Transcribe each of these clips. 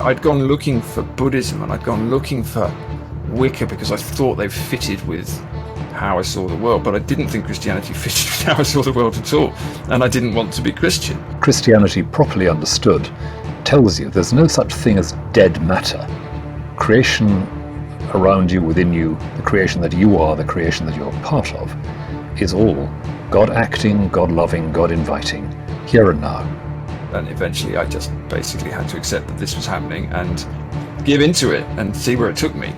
I'd gone looking for Buddhism and I'd gone looking for Wicca because I thought they fitted with how I saw the world, but I didn't think Christianity fitted with how I saw the world at all, and I didn't want to be Christian. Christianity, properly understood, tells you there's no such thing as dead matter. Creation around you, within you, the creation that you are, the creation that you're part of, is all God acting, God loving, God inviting, here and now. And eventually I just basically had to accept that this was happening and give into it and see where it took me.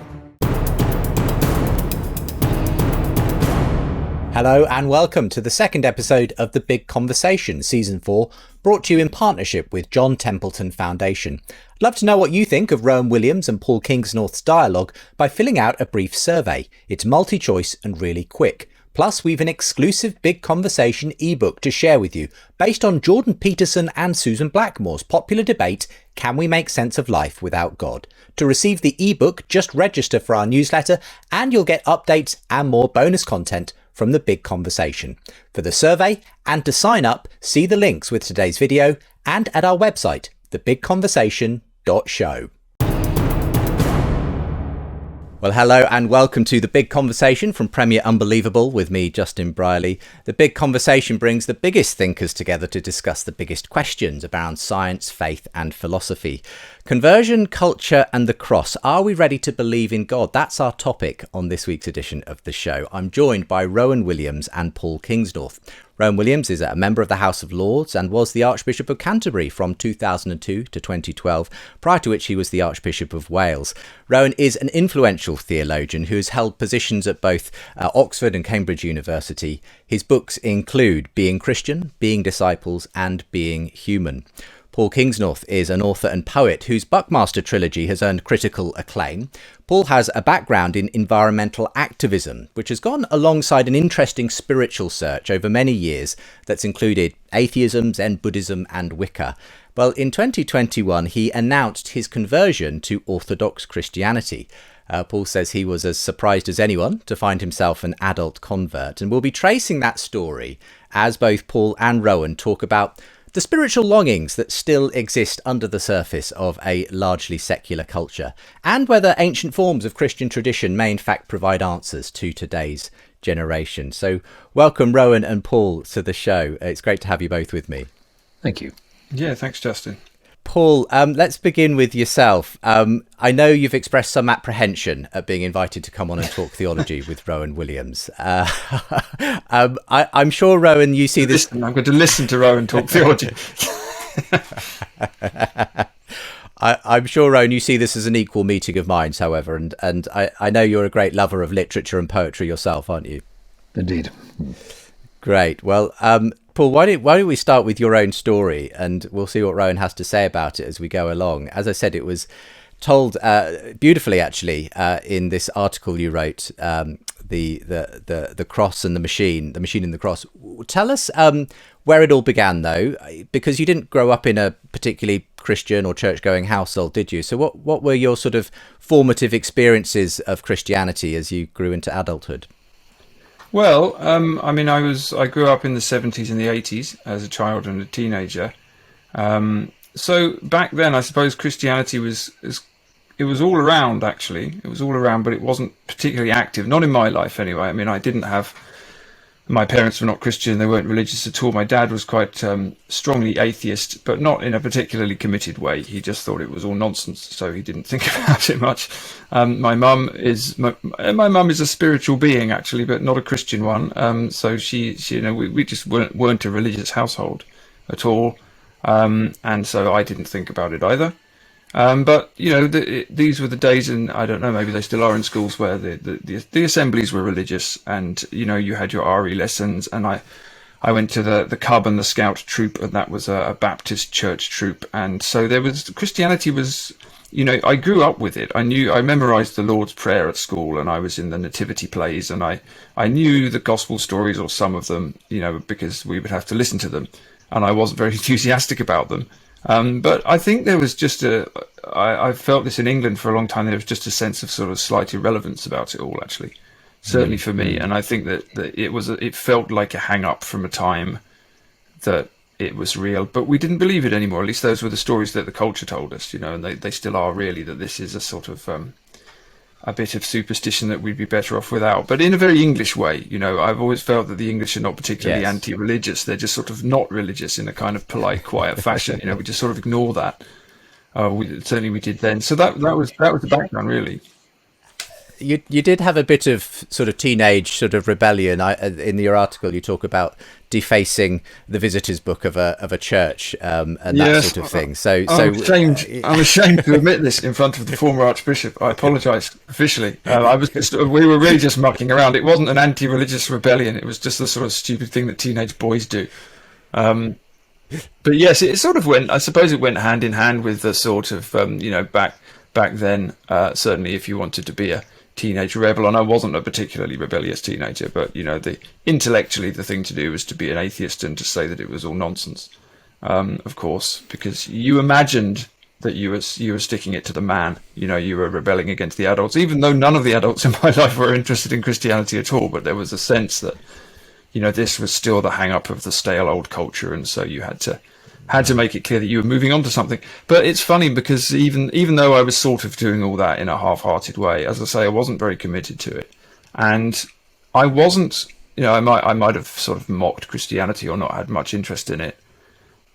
Hello and welcome to the second episode of The Big Conversation, Season 4, brought to you in partnership with John Templeton Foundation. I'd love to know what you think of Rowan Williams and Paul Kingsnorth's dialogue by filling out a brief survey. It's multi-choice and really quick. Plus, we've an exclusive Big Conversation ebook to share with you, based on Jordan Peterson and Susan Blackmore's popular debate, Can We Make Sense of Life Without God? To receive the ebook, just register for our newsletter and you'll get updates and more bonus content from The Big Conversation. For the survey and to sign up, see the links with today's video and at our website, thebigconversation.show. Well, hello and welcome to The Big Conversation from Premier Unbelievable with me, Justin Brierley. The Big Conversation brings the biggest thinkers together to discuss the biggest questions around science, faith and philosophy. Conversion, culture and the cross. Are we ready to believe in God? That's our topic on this week's edition of the show. I'm joined by Rowan Williams and Paul Kingsnorth. Rowan Williams is a member of the House of Lords and was the Archbishop of Canterbury from 2002 to 2012, prior to which he was the Archbishop of Wales. Rowan is an influential theologian who has held positions at both Oxford and Cambridge University. His books include Being Christian, Being Disciples and Being Human. Paul Kingsnorth is an author and poet whose Buckmaster trilogy has earned critical acclaim. Paul has a background in environmental activism, which has gone alongside an interesting spiritual search over many years that's included atheism, Zen Buddhism and Wicca. Well, in 2021, he announced his conversion to Orthodox Christianity. Paul says he was as surprised as anyone to find himself an adult convert, and we'll be tracing that story as both Paul and Rowan talk about the spiritual longings that still exist under the surface of a largely secular culture, and whether ancient forms of Christian tradition may in fact provide answers to today's generation. So welcome Rowan and Paul to the show. It's great to have you both with me. Thank you. Yeah, thanks, Justin. Paul, let's begin with yourself. I know you've expressed some apprehension at being invited to come on and talk theology with Rowan Williams. I'm sure, Rowan, you see this... I'm going to listen to Rowan talk theology. I'm sure, Rowan, you see this as an equal meeting of minds, however, and I know you're a great lover of literature and poetry yourself, aren't you? Indeed. Great. Well, Paul, why don't we start with your own story, and we'll see what Rowan has to say about it as we go along. As I said, it was told beautifully, actually, in this article you wrote, the cross and the machine in the cross. Tell us where it all began, though, because you didn't grow up in a particularly Christian or church-going household, did you? So what were your sort of formative experiences of Christianity as you grew into adulthood? Well, I grew up in the 70s and the 80s as a child and a teenager. So back then, I suppose Christianity was all around, actually. It was all around, but it wasn't particularly active. Not in my life, anyway. I mean, my parents were not Christian. They weren't religious at all. My dad was quite strongly atheist, but not in a particularly committed way. He just thought it was all nonsense, so he didn't think about it much. My mum is a spiritual being, actually, but not a Christian one. So she we just weren't a religious household at all, and so I didn't think about it either. But these were the days, and I don't know, maybe they still are in schools, where the assemblies were religious, and you had your RE lessons, and I went to the Cub and the Scout troop, and that was a Baptist church troop, and so Christianity was, I grew up with it. I memorized the Lord's Prayer at school, and I was in the nativity plays, and I knew the gospel stories, or some of them, because we would have to listen to them, and I wasn't very enthusiastic about them. But I think there was just I felt this in England for a long time. There was just a sense of sort of slight irrelevance about it all, actually, certainly for me. And I think that it felt like a hang up from a time that it was real, but we didn't believe it anymore. At least those were the stories that the culture told us, and they still are really, that this is a sort of a bit of superstition that we'd be better off without, but in a very English way. I've always felt that the English are not particularly anti-religious. They're just sort of not religious in a kind of polite, quiet fashion. We just sort of ignore that. Certainly we did then. So that was the background, really. You did have a bit of sort of teenage sort of rebellion. In your article, you talk about defacing the visitors' book of a church and that sort of thing. I'm ashamed to admit this in front of the former Archbishop. I apologise officially. We were really just mucking around. It wasn't an anti-religious rebellion. It was just the sort of stupid thing that teenage boys do. But yes, it sort of went. I suppose it went hand in hand with the sort of back then. Certainly, if you wanted to be a teenage rebel, and I wasn't a particularly rebellious teenager, but intellectually the thing to do was to be an atheist and to say that it was all nonsense, of course, because you imagined that you were sticking it to the man. You were rebelling against the adults, even though none of the adults in my life were interested in Christianity at all. But there was a sense that this was still the hang up of the stale old culture, and so you had to make it clear that you were moving on to something. But it's funny because even though I was sort of doing all that in a half-hearted way, as I say, I wasn't very committed to it, and I wasn't. I might have sort of mocked Christianity or not had much interest in it,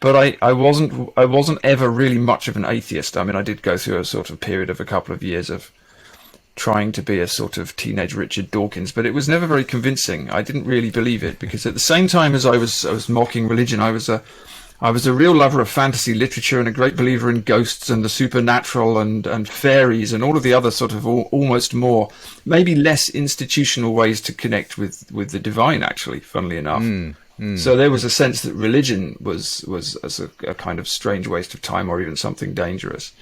but I wasn't ever really much of an atheist. I mean, I did go through a sort of period of a couple of years of trying to be a sort of teenage Richard Dawkins, but it was never very convincing. I didn't really believe it, because at the same time as I was mocking religion, I was a real lover of fantasy literature and a great believer in ghosts and the supernatural and fairies and all of the other sort of almost more, maybe less institutional ways to connect with the divine, actually, funnily enough. So there was a sense that religion was as a kind of strange waste of time or even something dangerous.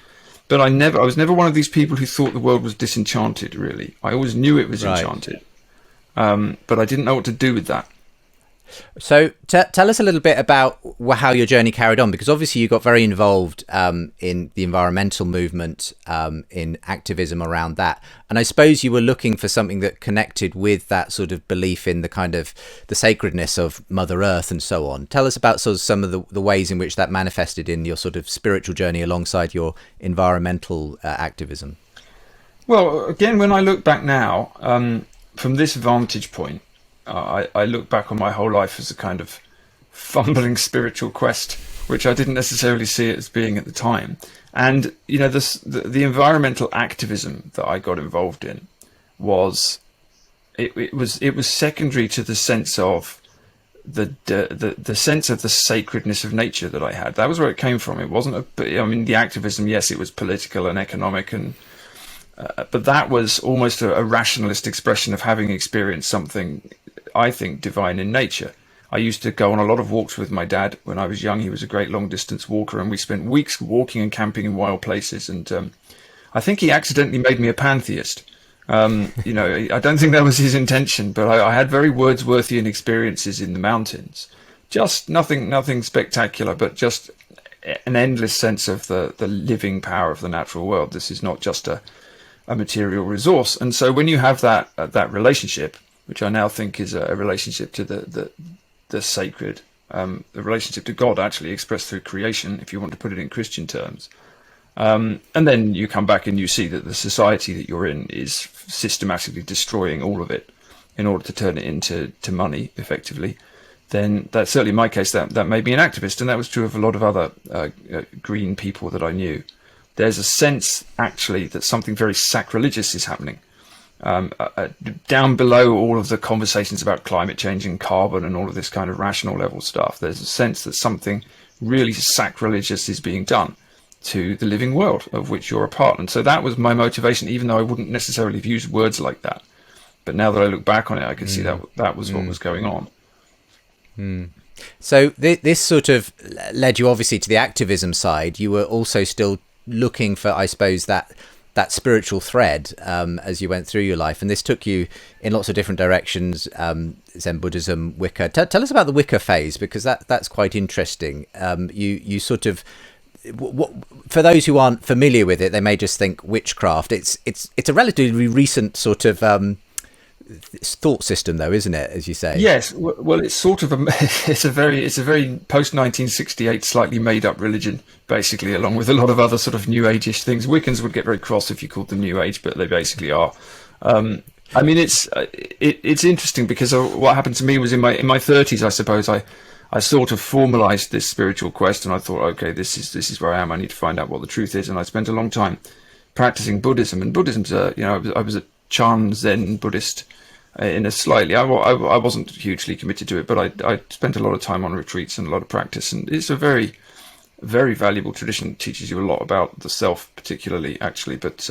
But I was never one of these people who thought the world was disenchanted, really. I always knew it was enchanted. But I didn't know what to do with that. So tell us a little bit about how your journey carried on, because obviously you got very involved in the environmental movement, in activism around that. And I suppose you were looking for something that connected with that sort of belief in the kind of the sacredness of Mother Earth and so on. Tell us about sort of some of the ways in which that manifested in your sort of spiritual journey alongside your environmental activism. Well, again, when I look back now, from this vantage point, I look back on my whole life as a kind of fumbling spiritual quest, which I didn't necessarily see it as being at the time. And the environmental activism that I got involved in was secondary to the sense of the sense of the sacredness of nature that I had. That was where it came from. It wasn't the activism, yes, it was political and economic, and but that was almost a rationalist expression of having experienced something, I think, divine in nature. I used to go on a lot of walks with my dad when I was young. He was a great long distance walker, and we spent weeks walking and camping in wild places. And I think he accidentally made me a pantheist. I don't think that was his intention, but I had very Wordsworthian experiences in the mountains. Just nothing spectacular, but just an endless sense of the living power of the natural world. This is not just a material resource. And so when you have that relationship, which I now think is a relationship to the sacred, the relationship to God actually expressed through creation, if you want to put it in Christian terms. And then you come back and you see that the society that you're in is systematically destroying all of it in order to turn it into money, effectively. Then that's certainly in my case, that made me an activist, and that was true of a lot of other green people that I knew. There's a sense, actually, that something very sacrilegious is happening. Down below all of the conversations about climate change and carbon and all of this kind of rational level stuff, there's a sense that something really sacrilegious is being done to the living world of which you're a part. And so that was my motivation, even though I wouldn't necessarily have used words like that. But now that I look back on it, I can see that was what was going on. So this sort of led you obviously to the activism side. You were also still looking for, I suppose, that spiritual thread as you went through your life, and this took you in lots of different directions. Zen Buddhism, Wicca. Tell us about the Wicca phase, because that's quite interesting. You sort of, for those who aren't familiar with it, they may just think witchcraft. It's a relatively recent sort of thought system, though, isn't it? As you say. Yes. Well, it's sort of it's a very post 1968 slightly made up religion, basically, along with a lot of other sort of New Age-ish things. Wiccans would get very cross if you called them New Age, but they basically are. I mean, it's interesting because what happened to me was in my 30s, I suppose. I sort of formalized this spiritual quest, and I thought, okay, this is where I am. I need to find out what the truth is. And I spent a long time practicing Buddhism. And Buddhism's, I was a Chan Zen Buddhist in a slightly. I wasn't hugely committed to it, but I spent a lot of time on retreats and a lot of practice. And it's a very, very valuable tradition. It teaches you a lot about the self, particularly, actually. But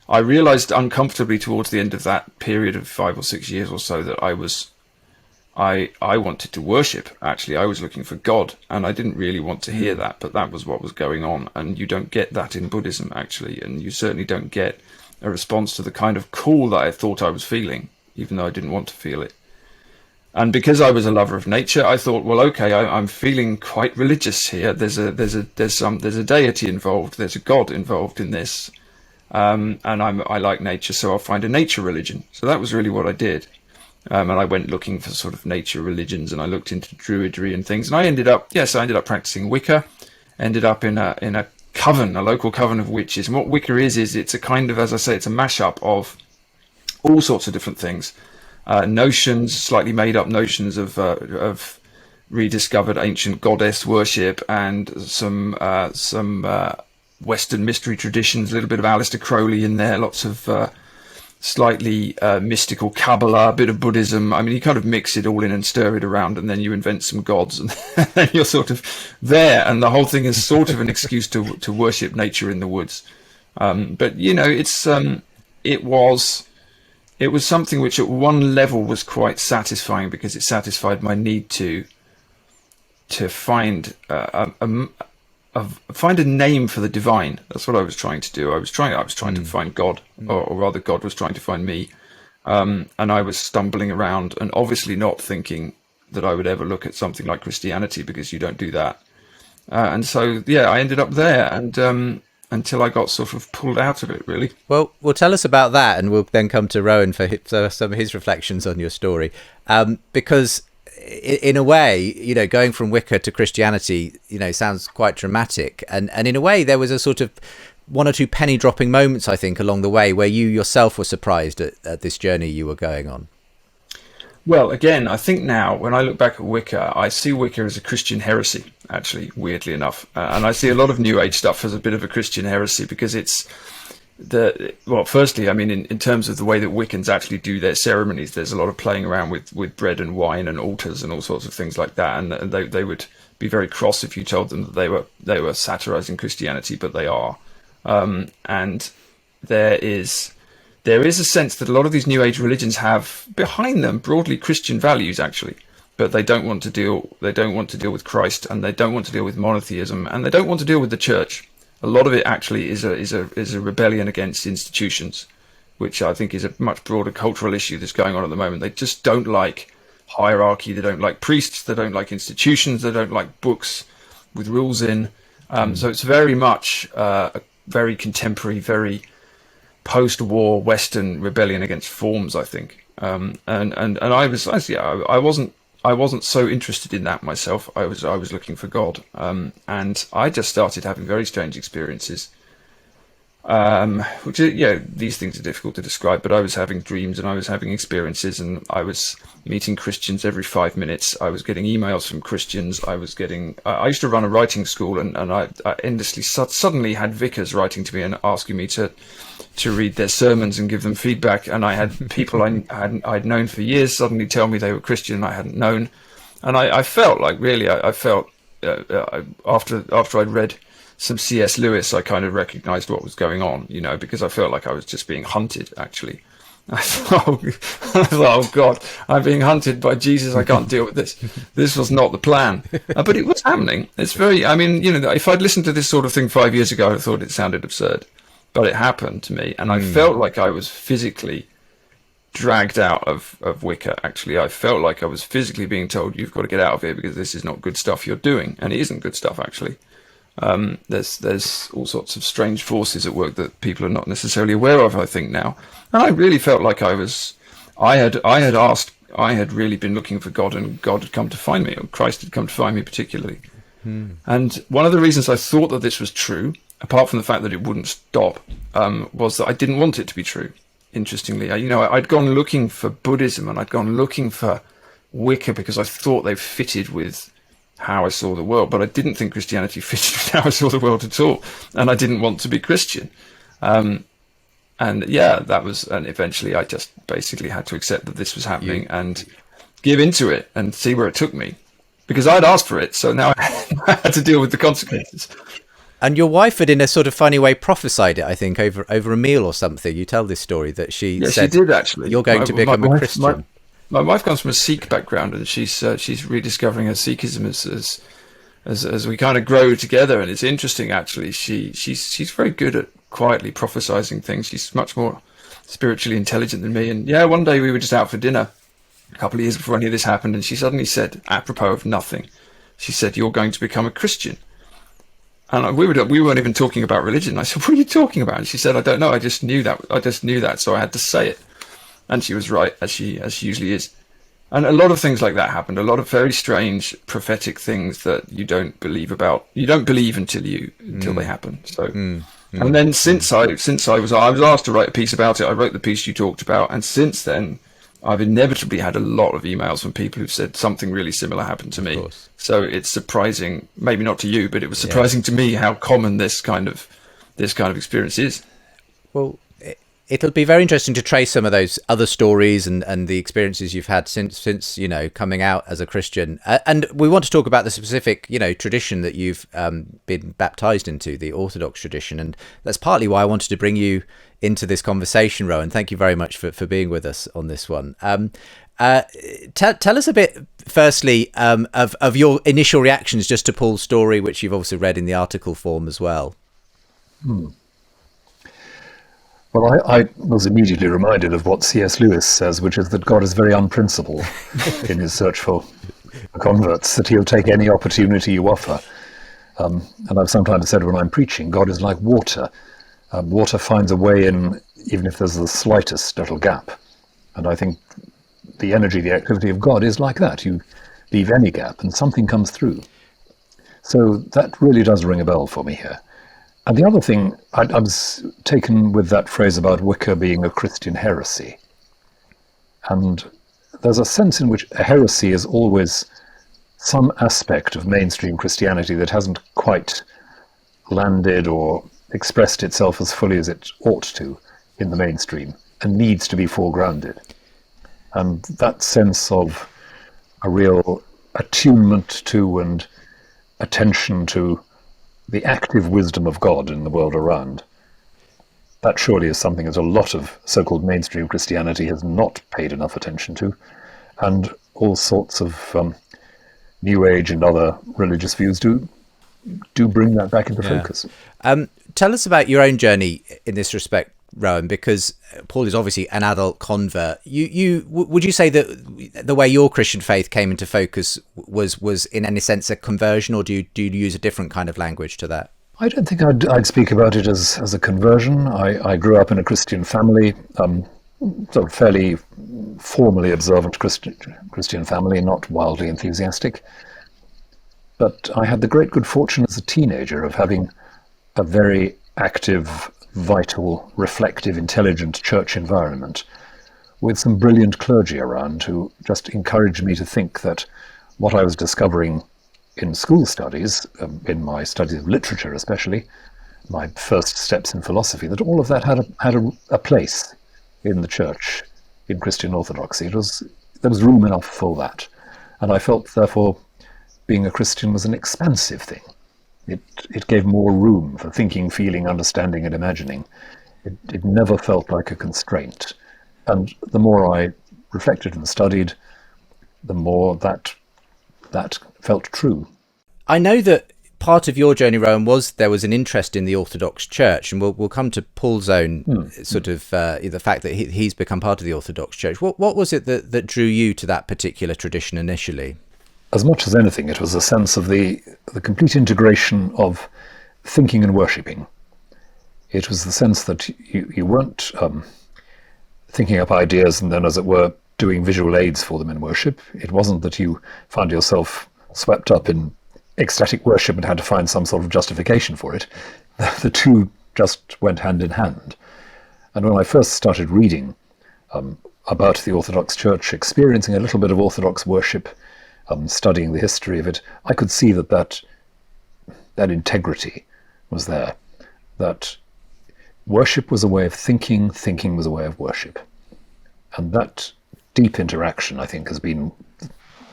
I realized uncomfortably towards the end of that period of 5 or 6 years or so that I wanted to worship. Actually, I was looking for God, and I didn't really want to hear that, but that was what was going on. And you don't get that in Buddhism, actually, and you certainly don't get a response to the kind of call that I thought I was feeling, even though I didn't want to feel it. And because I was a lover of nature, I thought, well, okay, I'm feeling quite religious here. There's a deity involved. There's a God involved in this. And I like nature, so I'll find a nature religion. So that was really what I did. And I went looking for sort of nature religions, and I looked into druidry and things. And I ended up practicing Wicca. Ended up in a coven, a local coven of witches. And what Wicca is it's a kind of, as I say, it's a mashup of all sorts of different things, notions, slightly made up notions of rediscovered ancient goddess worship, and some Western mystery traditions, a little bit of Aleister Crowley in there, lots of slightly mystical Kabbalah, a bit of Buddhism. I mean, you kind of mix it all in and stir it around, and then you invent some gods, and then you're sort of there. And the whole thing is sort of an excuse to worship nature in the woods. But it was something which at one level was quite satisfying, because it satisfied my need to find find a name for the divine. That's what I was trying to do. I was trying to find God, or rather God was trying to find me. And I was stumbling around, and obviously not thinking that I would ever look at something like Christianity, because you don't do that. And so, I ended up there, and until I got sort of pulled out of it, really. Well, tell us about that, and we'll then come to Rowan for some of his reflections on your story. Because in a way, going from Wicca to Christianity, sounds quite dramatic. And in a way, there was a sort of one or two penny dropping moments, I think, along the way where you yourself were surprised at this journey you were going on. Well, again, I think now when I look back at Wicca, I see Wicca as a Christian heresy, actually, weirdly enough. And I see a lot of New Age stuff as a bit of a Christian heresy, because it's firstly, I mean, in terms of the way that Wiccans actually do their ceremonies, there's a lot of playing around with bread and wine and altars and all sorts of things like that. And they would be very cross if you told them that they were satirizing Christianity, but they are. And there is a sense that a lot of these New Age religions have behind them broadly Christian values, actually, but they don't want to deal with Christ, and they don't want to deal with monotheism, and they don't want to deal with the church. A lot of it actually is a rebellion against institutions, which I think is a much broader cultural issue that's going on at the moment. They just don't like hierarchy. They don't like priests. They don't like institutions. They don't like books with rules in. So it's very much a very contemporary, very post-war Western rebellion against forms, I think. And I wasn't so interested in that myself. I was looking for God, and I just started having very strange experiences. Which these things are difficult to describe, but I was having dreams, and I was having experiences, and I was meeting Christians every 5 minutes. I was getting emails from Christians. I used to run a writing school, and I endlessly suddenly had vicars writing to me and asking me to read their sermons and give them feedback. And I had people I'd known for years suddenly tell me they were Christian and I hadn't known. And I felt like, really, I felt after I'd read some C.S. Lewis, I kind of recognized what was going on, because I felt like I was just being hunted, actually. I thought, oh God, I'm being hunted by Jesus. I can't deal with this. This was not the plan. But it was happening. It's if I'd listened to this sort of thing 5 years ago, I thought it sounded absurd. But it happened to me, and I felt like I was physically dragged out of Wicca, actually. I felt like I was physically being told, you've got to get out of here because this is not good stuff you're doing. And it isn't good stuff, actually. There's all sorts of strange forces at work that people are not necessarily aware of, I think, now. And I really felt like I was I had really been looking for God, and God had come to find me, or Christ had come to find me particularly. And one of the reasons I thought that this was true, apart from the fact that it wouldn't stop, was that I didn't want it to be true. Interestingly, I'd gone looking for Buddhism, and I'd gone looking for Wicca because I thought they fitted with how I saw the world, but I didn't think Christianity fitted with how I saw the world at all, and I didn't want to be Christian. And eventually I just basically had to accept that this was happening and give into it and see where it took me, because I'd asked for it, so now I had to deal with the consequences. And your wife had, in a sort of funny way, prophesied it, I think, over a meal or something. You tell this story that she said, she did actually. You're going to become a Christian. My wife comes from a Sikh background, and she's rediscovering her Sikhism as we kind of grow together. And it's interesting, actually. She's very good at quietly prophesizing things. She's much more spiritually intelligent than me. And one day we were just out for dinner a couple of years before any of this happened, and she suddenly said, apropos of nothing, she said, "You're going to become a Christian." And we weren't even talking about religion. I said, "What are you talking about?" And she said, "I don't know. I just knew that. So I had to say it." And she was right, as she usually is. And a lot of things like that happened. A lot of very strange prophetic things that you don't believe about. You don't believe until they happen. So, and then since I was asked to write a piece about it, I wrote the piece you talked about. And since then, I've inevitably had a lot of emails from people who've said something really similar happened to me. So it's surprising, maybe not to you, but it was surprising to me how common this kind of experience is. Well, it'll be very interesting to trace some of those other stories and the experiences you've had since coming out as a Christian. And we want to talk about the specific tradition that you've been baptized into, the Orthodox tradition, and that's partly why I wanted to bring you into this conversation, Rowan. Thank you very much for being with us on this one. Tell us a bit, firstly, of your initial reactions just to Paul's story, which you've also read in the article form as well. Well, I was immediately reminded of what C.S. Lewis says, which is that God is very unprincipled in his search for converts, that he'll take any opportunity you offer. And I've sometimes said when I'm preaching, God is like water. Water finds a way in, even if there's the slightest little gap. And I think the energy, the activity of God is like that. You leave any gap and something comes through. So that really does ring a bell for me here. And the other thing, I was taken with that phrase about Wicca being a Christian heresy. And there's a sense in which a heresy is always some aspect of mainstream Christianity that hasn't quite landed or expressed itself as fully as it ought to in the mainstream and needs to be foregrounded. And that sense of a real attunement to and attention to the active wisdom of God in the world around, that surely is something that a lot of so-called mainstream Christianity has not paid enough attention to, and all sorts of New Age and other religious views do bring that back into focus. Tell us about your own journey in this respect, Rowan, because Paul is obviously an adult convert. Would you say that the way your Christian faith came into focus was in any sense a conversion, or do you use a different kind of language to that? I don't think I'd speak about it as a conversion. I grew up in a Christian family, sort of fairly formally observant Christian family, not wildly enthusiastic. But I had the great good fortune as a teenager of having a very active, vital, reflective, intelligent church environment with some brilliant clergy around who just encouraged me to think that what I was discovering in school studies, in my studies of literature especially, my first steps in philosophy, that all of that had a place in the church, in Christian orthodoxy. There was room enough for that. And I felt, therefore, being a Christian was an expansive thing. It gave more room for thinking, feeling, understanding, and imagining. It never felt like a constraint. And the more I reflected and studied, the more that felt true. I know that part of your journey, Rowan, there was an interest in the Orthodox Church, and we'll come to Paul's own sort of the fact that he's become part of the Orthodox Church. What was it that drew you to that particular tradition initially? As much as anything, it was a sense of the complete integration of thinking and worshipping. It was the sense that you weren't thinking up ideas and then, as it were, doing visual aids for them in worship. It wasn't that you found yourself swept up in ecstatic worship and had to find some sort of justification for it. The two just went hand in hand. And when I first started reading about the Orthodox Church, experiencing a little bit of Orthodox worship, studying the history of it, I could see that integrity was there, that worship was a way of thinking, thinking was a way of worship. And that deep interaction, I think, has been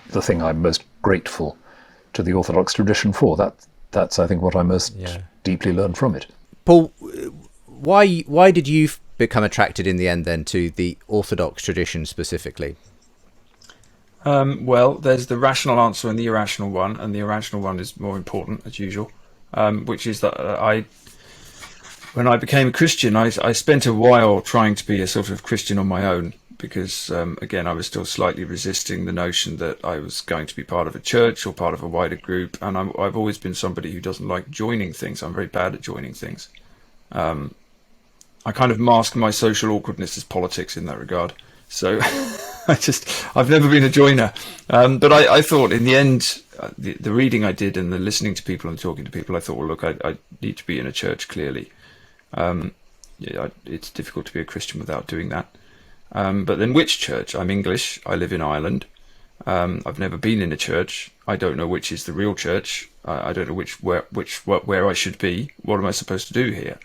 the thing I'm most grateful to the Orthodox tradition for. That's, I think, what I most deeply learned from it. Paul, why did you become attracted in the end then to the Orthodox tradition specifically? Well, there's the rational answer and the irrational one, and the irrational one is more important, as usual, which is that when I became a Christian, I spent a while trying to be a sort of Christian on my own, because, again, I was still slightly resisting the notion that I was going to be part of a church or part of a wider group, and I've always been somebody who doesn't like joining things. I'm very bad at joining things. I kind of mask my social awkwardness as politics in that regard. So I've never been a joiner. But I thought in the end, the reading I did and the listening to people and talking to people, I thought, well, look, I need to be in a church, clearly. It's difficult to be a Christian without doing that. But then which church? I'm English. I live in Ireland. I've never been in a church. I don't know which is the real church. I don't know where I should be. What am I supposed to do here?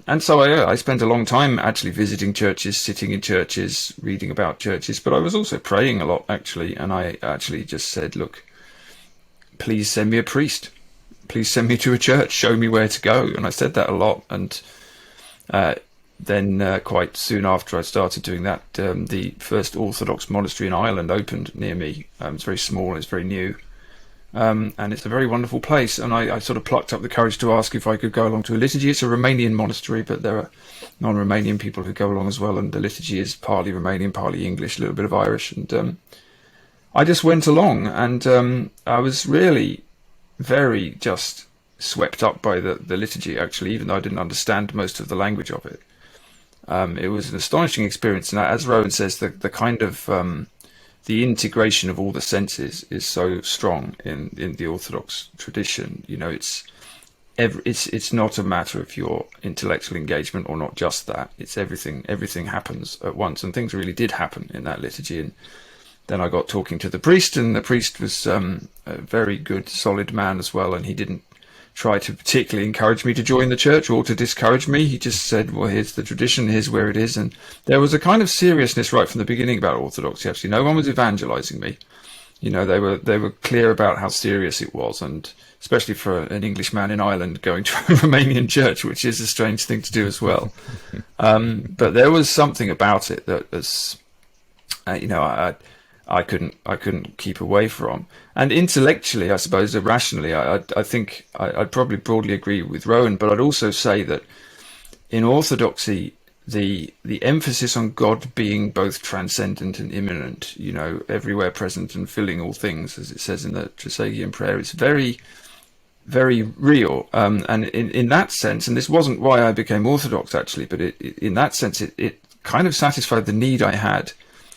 And so I spent a long time actually visiting churches, sitting in churches, reading about churches, but I was also praying a lot, actually. And I actually just said, look, please send me a priest. Please send me to a church. Show me where to go. And I said that a lot. And then quite soon after I started doing that, the first Orthodox monastery in Ireland opened near me. It's very small, it's very new, and it's a very wonderful place. And I sort of plucked up the courage to ask if I could go along to a liturgy. It's a Romanian monastery, but there are non-Romanian people who go along as well, and the liturgy is partly Romanian, partly English, a little bit of Irish. And I just went along, and I was really very just swept up by the liturgy, actually, even though I didn't understand most of the language of it. It was an astonishing experience, and as Rowan says, the kind of the integration of all the senses is so strong in the Orthodox tradition. You know, it's not a matter of your intellectual engagement or not just that. It's everything. Everything happens at once, and things really did happen in that liturgy. And then I got talking to the priest, and the priest was a very good, solid man as well, and he didn't try to particularly encourage me to join the church or to discourage me. He just said, well, here's the tradition, here's where it is. And there was a kind of seriousness right from the beginning about Orthodoxy, actually. No one was evangelizing me. You know, they were clear about how serious it was, and especially for an Englishman in Ireland going to a Romanian church, which is a strange thing to do as well. But there was something about it that was, I couldn't keep away from. And intellectually, I suppose, rationally, I think I'd probably broadly agree with Rowan, but I'd also say that in Orthodoxy, the emphasis on God being both transcendent and immanent, you know, everywhere present and filling all things, as it says in the Trisagion prayer, is very, very real. And in that sense, and this wasn't why I became Orthodox, actually, but in that sense, it kind of satisfied the need I had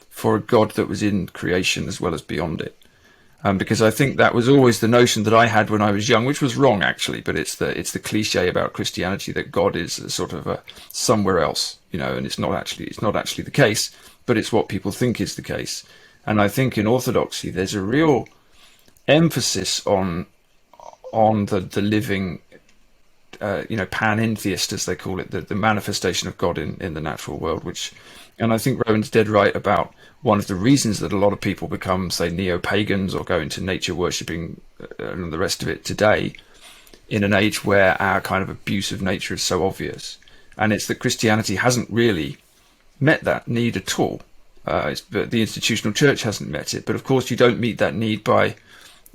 for a God that was in creation as well as beyond it. Because I think that was always the notion that I had when I was young, which was wrong, actually, but it's the cliche about Christianity that God is a sort of somewhere else, you know, and it's not actually the case, but it's what people think is the case. And I think in Orthodoxy there's a real emphasis on the living, panentheist, as they call it, the manifestation of God in the natural world, and I think Rowan's dead right about one of the reasons that a lot of people become, say, neo-pagans or go into nature worshipping and the rest of it today, in an age where our kind of abuse of nature is so obvious. And it's that Christianity hasn't really met that need at all. But the institutional church hasn't met it. But of course, you don't meet that need by,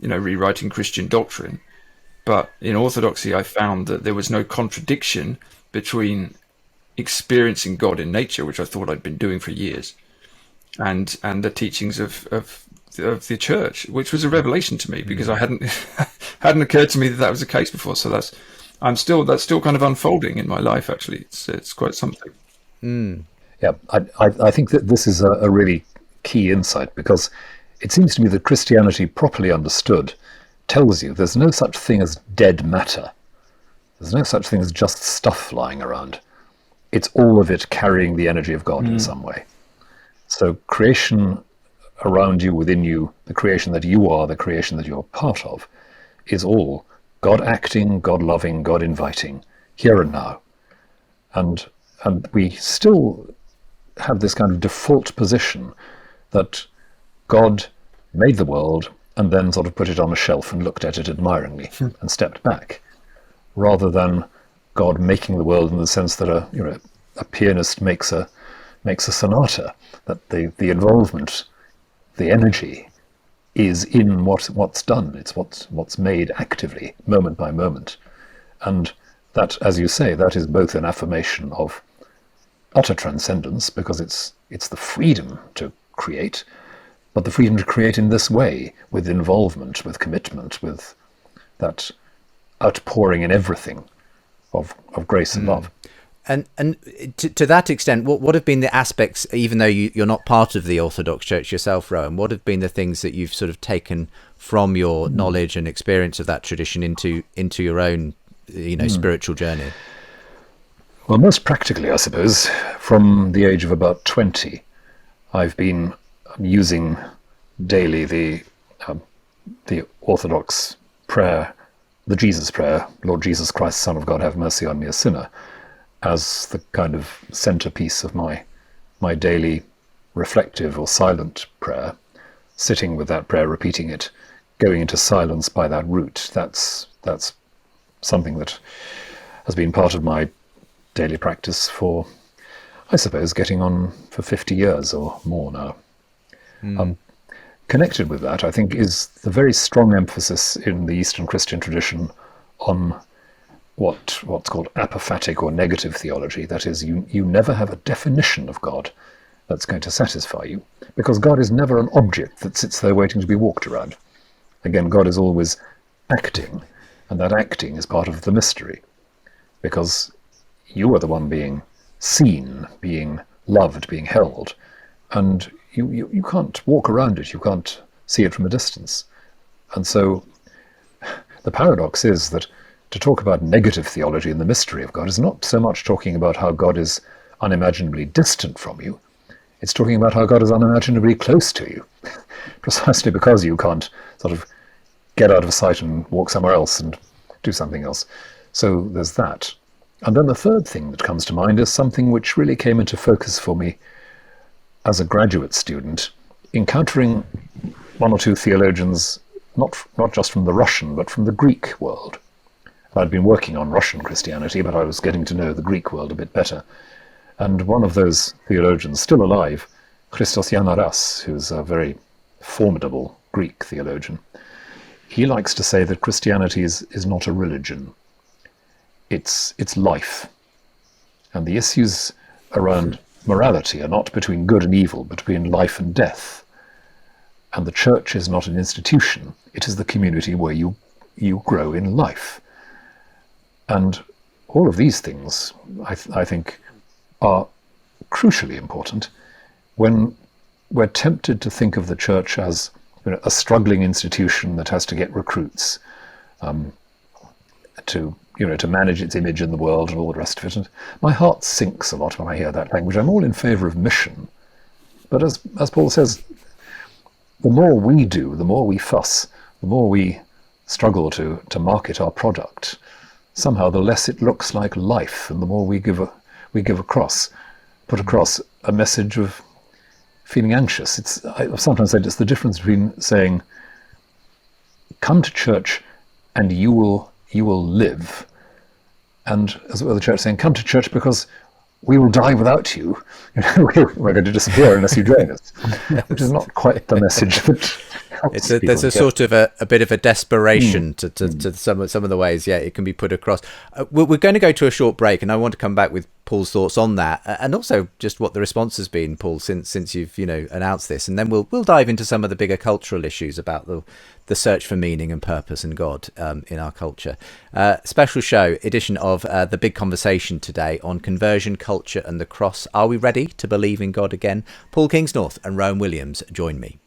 rewriting Christian doctrine. But in Orthodoxy, I found that there was no contradiction between experiencing God in nature, which I thought I'd been doing for years, and the teachings of the church, which was a revelation to me, because I hadn't occurred to me that was the case before. So that's still kind of unfolding in my life. Actually, it's quite something. Yeah, I think that this is a really key insight, because it seems to me that Christianity, properly understood, tells you there's no such thing as dead matter. There's no such thing as just stuff lying around. It's all of it carrying the energy of God in some way. So creation around you, within you, the creation that you are, the creation that you're part of, is all God acting, God loving, God inviting, here and now. And we still have this kind of default position that God made the world and then sort of put it on a shelf and looked at it admiringly and stepped back, rather than God making the world in the sense that a pianist makes a sonata, that the involvement, the energy, is in what's done. It's what's made actively, moment by moment. And that, as you say, that is both an affirmation of utter transcendence, because it's the freedom to create, but the freedom to create in this way, with involvement, with commitment, with that outpouring in everything of grace and love. And to that extent, what have been the aspects, even though you're not part of the Orthodox Church yourself, Rowan, what have been the things that you've sort of taken from your knowledge and experience of that tradition into your own spiritual journey? Well, most practically, I suppose, from the age of about 20, I've been using daily the Orthodox prayer, the Jesus prayer, Lord Jesus Christ, Son of God, have mercy on me, a sinner, as the kind of centerpiece of my daily reflective or silent prayer, sitting with that prayer, repeating it, going into silence by that route. That's something that has been part of my daily practice for, I suppose, getting on for 50 years or more now. Connected with that, I think, is the very strong emphasis in the Eastern Christian tradition on what's called apophatic or negative theology. That is, you never have a definition of God that's going to satisfy you, because God is never an object that sits there waiting to be walked around. Again, God is always acting, and that acting is part of the mystery, because you are the one being seen, being loved, being held, and you can't walk around it, you can't see it from a distance. And so the paradox is that to talk about negative theology and the mystery of God is not so much talking about how God is unimaginably distant from you, it's talking about how God is unimaginably close to you, precisely because you can't sort of get out of sight and walk somewhere else and do something else. So there's that. And then the third thing that comes to mind is something which really came into focus for me as a graduate student, encountering one or two theologians, not just from the Russian, but from the Greek world. I'd been working on Russian Christianity, but I was getting to know the Greek world a bit better. And one of those theologians, still alive, Christos Yanaras, who's a very formidable Greek theologian, he likes to say that Christianity is not a religion. It's life. And the issues around morality are not between good and evil, but between life and death. And the church is not an institution. It is the community where you grow in life. And all of these things, I think, are crucially important when we're tempted to think of the church as a struggling institution that has to get recruits to manage its image in the world and all the rest of it. And my heart sinks a lot when I hear that language. I'm all in favour of mission. But as Paul says, the more we do, the more we fuss, the more we struggle to market our product, somehow the less it looks like life, and the more we put across a message of feeling anxious. I've sometimes said it's the difference between saying, come to church and you will live, and as well the church saying, come to church because we will die without you. We're going to disappear unless you join us, which is not quite the message There's a sort of a bit of a desperation to some of the ways, it can be put across. We're going to go to a short break, and I want to come back with Paul's thoughts on that, and also just what the response has been, Paul, since you've announced this, and then we'll dive into some of the bigger cultural issues about the search for meaning and purpose and God in our culture. Special show edition of The Big Conversation today on conversion, culture and the cross. Are we ready to believe in God again? Paul Kingsnorth and Rowan Williams join me.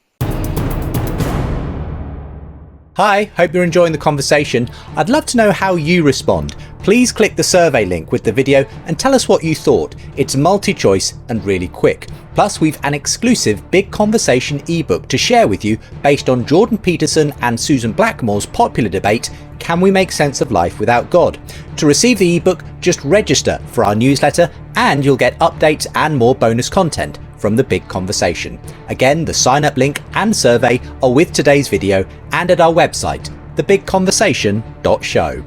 Hi, hope you're enjoying the conversation. I'd love to know how you respond. Please click the survey link with the video and tell us what you thought. It's multi-choice and really quick. Plus, we've an exclusive Big Conversation ebook to share with you based on Jordan Peterson and Susan Blackmore's popular debate, Can We Make Sense of Life Without God? To receive the ebook, just register for our newsletter and you'll get updates and more bonus content from The Big Conversation. Again, the sign up link and survey are with today's video and at our website, thebigconversation.show.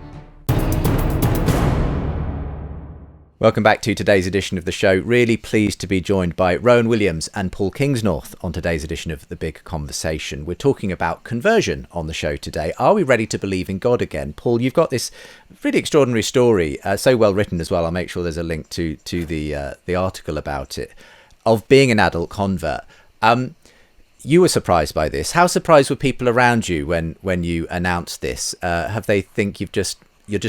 Welcome back to today's edition of the show. Really pleased to be joined by Rowan Williams and Paul Kingsnorth on today's edition of The Big Conversation. We're talking about conversion on the show today. Are we ready to believe in God again? Paul, you've got this really extraordinary story, so well written as well. I'll make sure there's a link to the article about it, of being an adult convert. You were surprised by this. How surprised were people around you when you announced this? Have they think you're just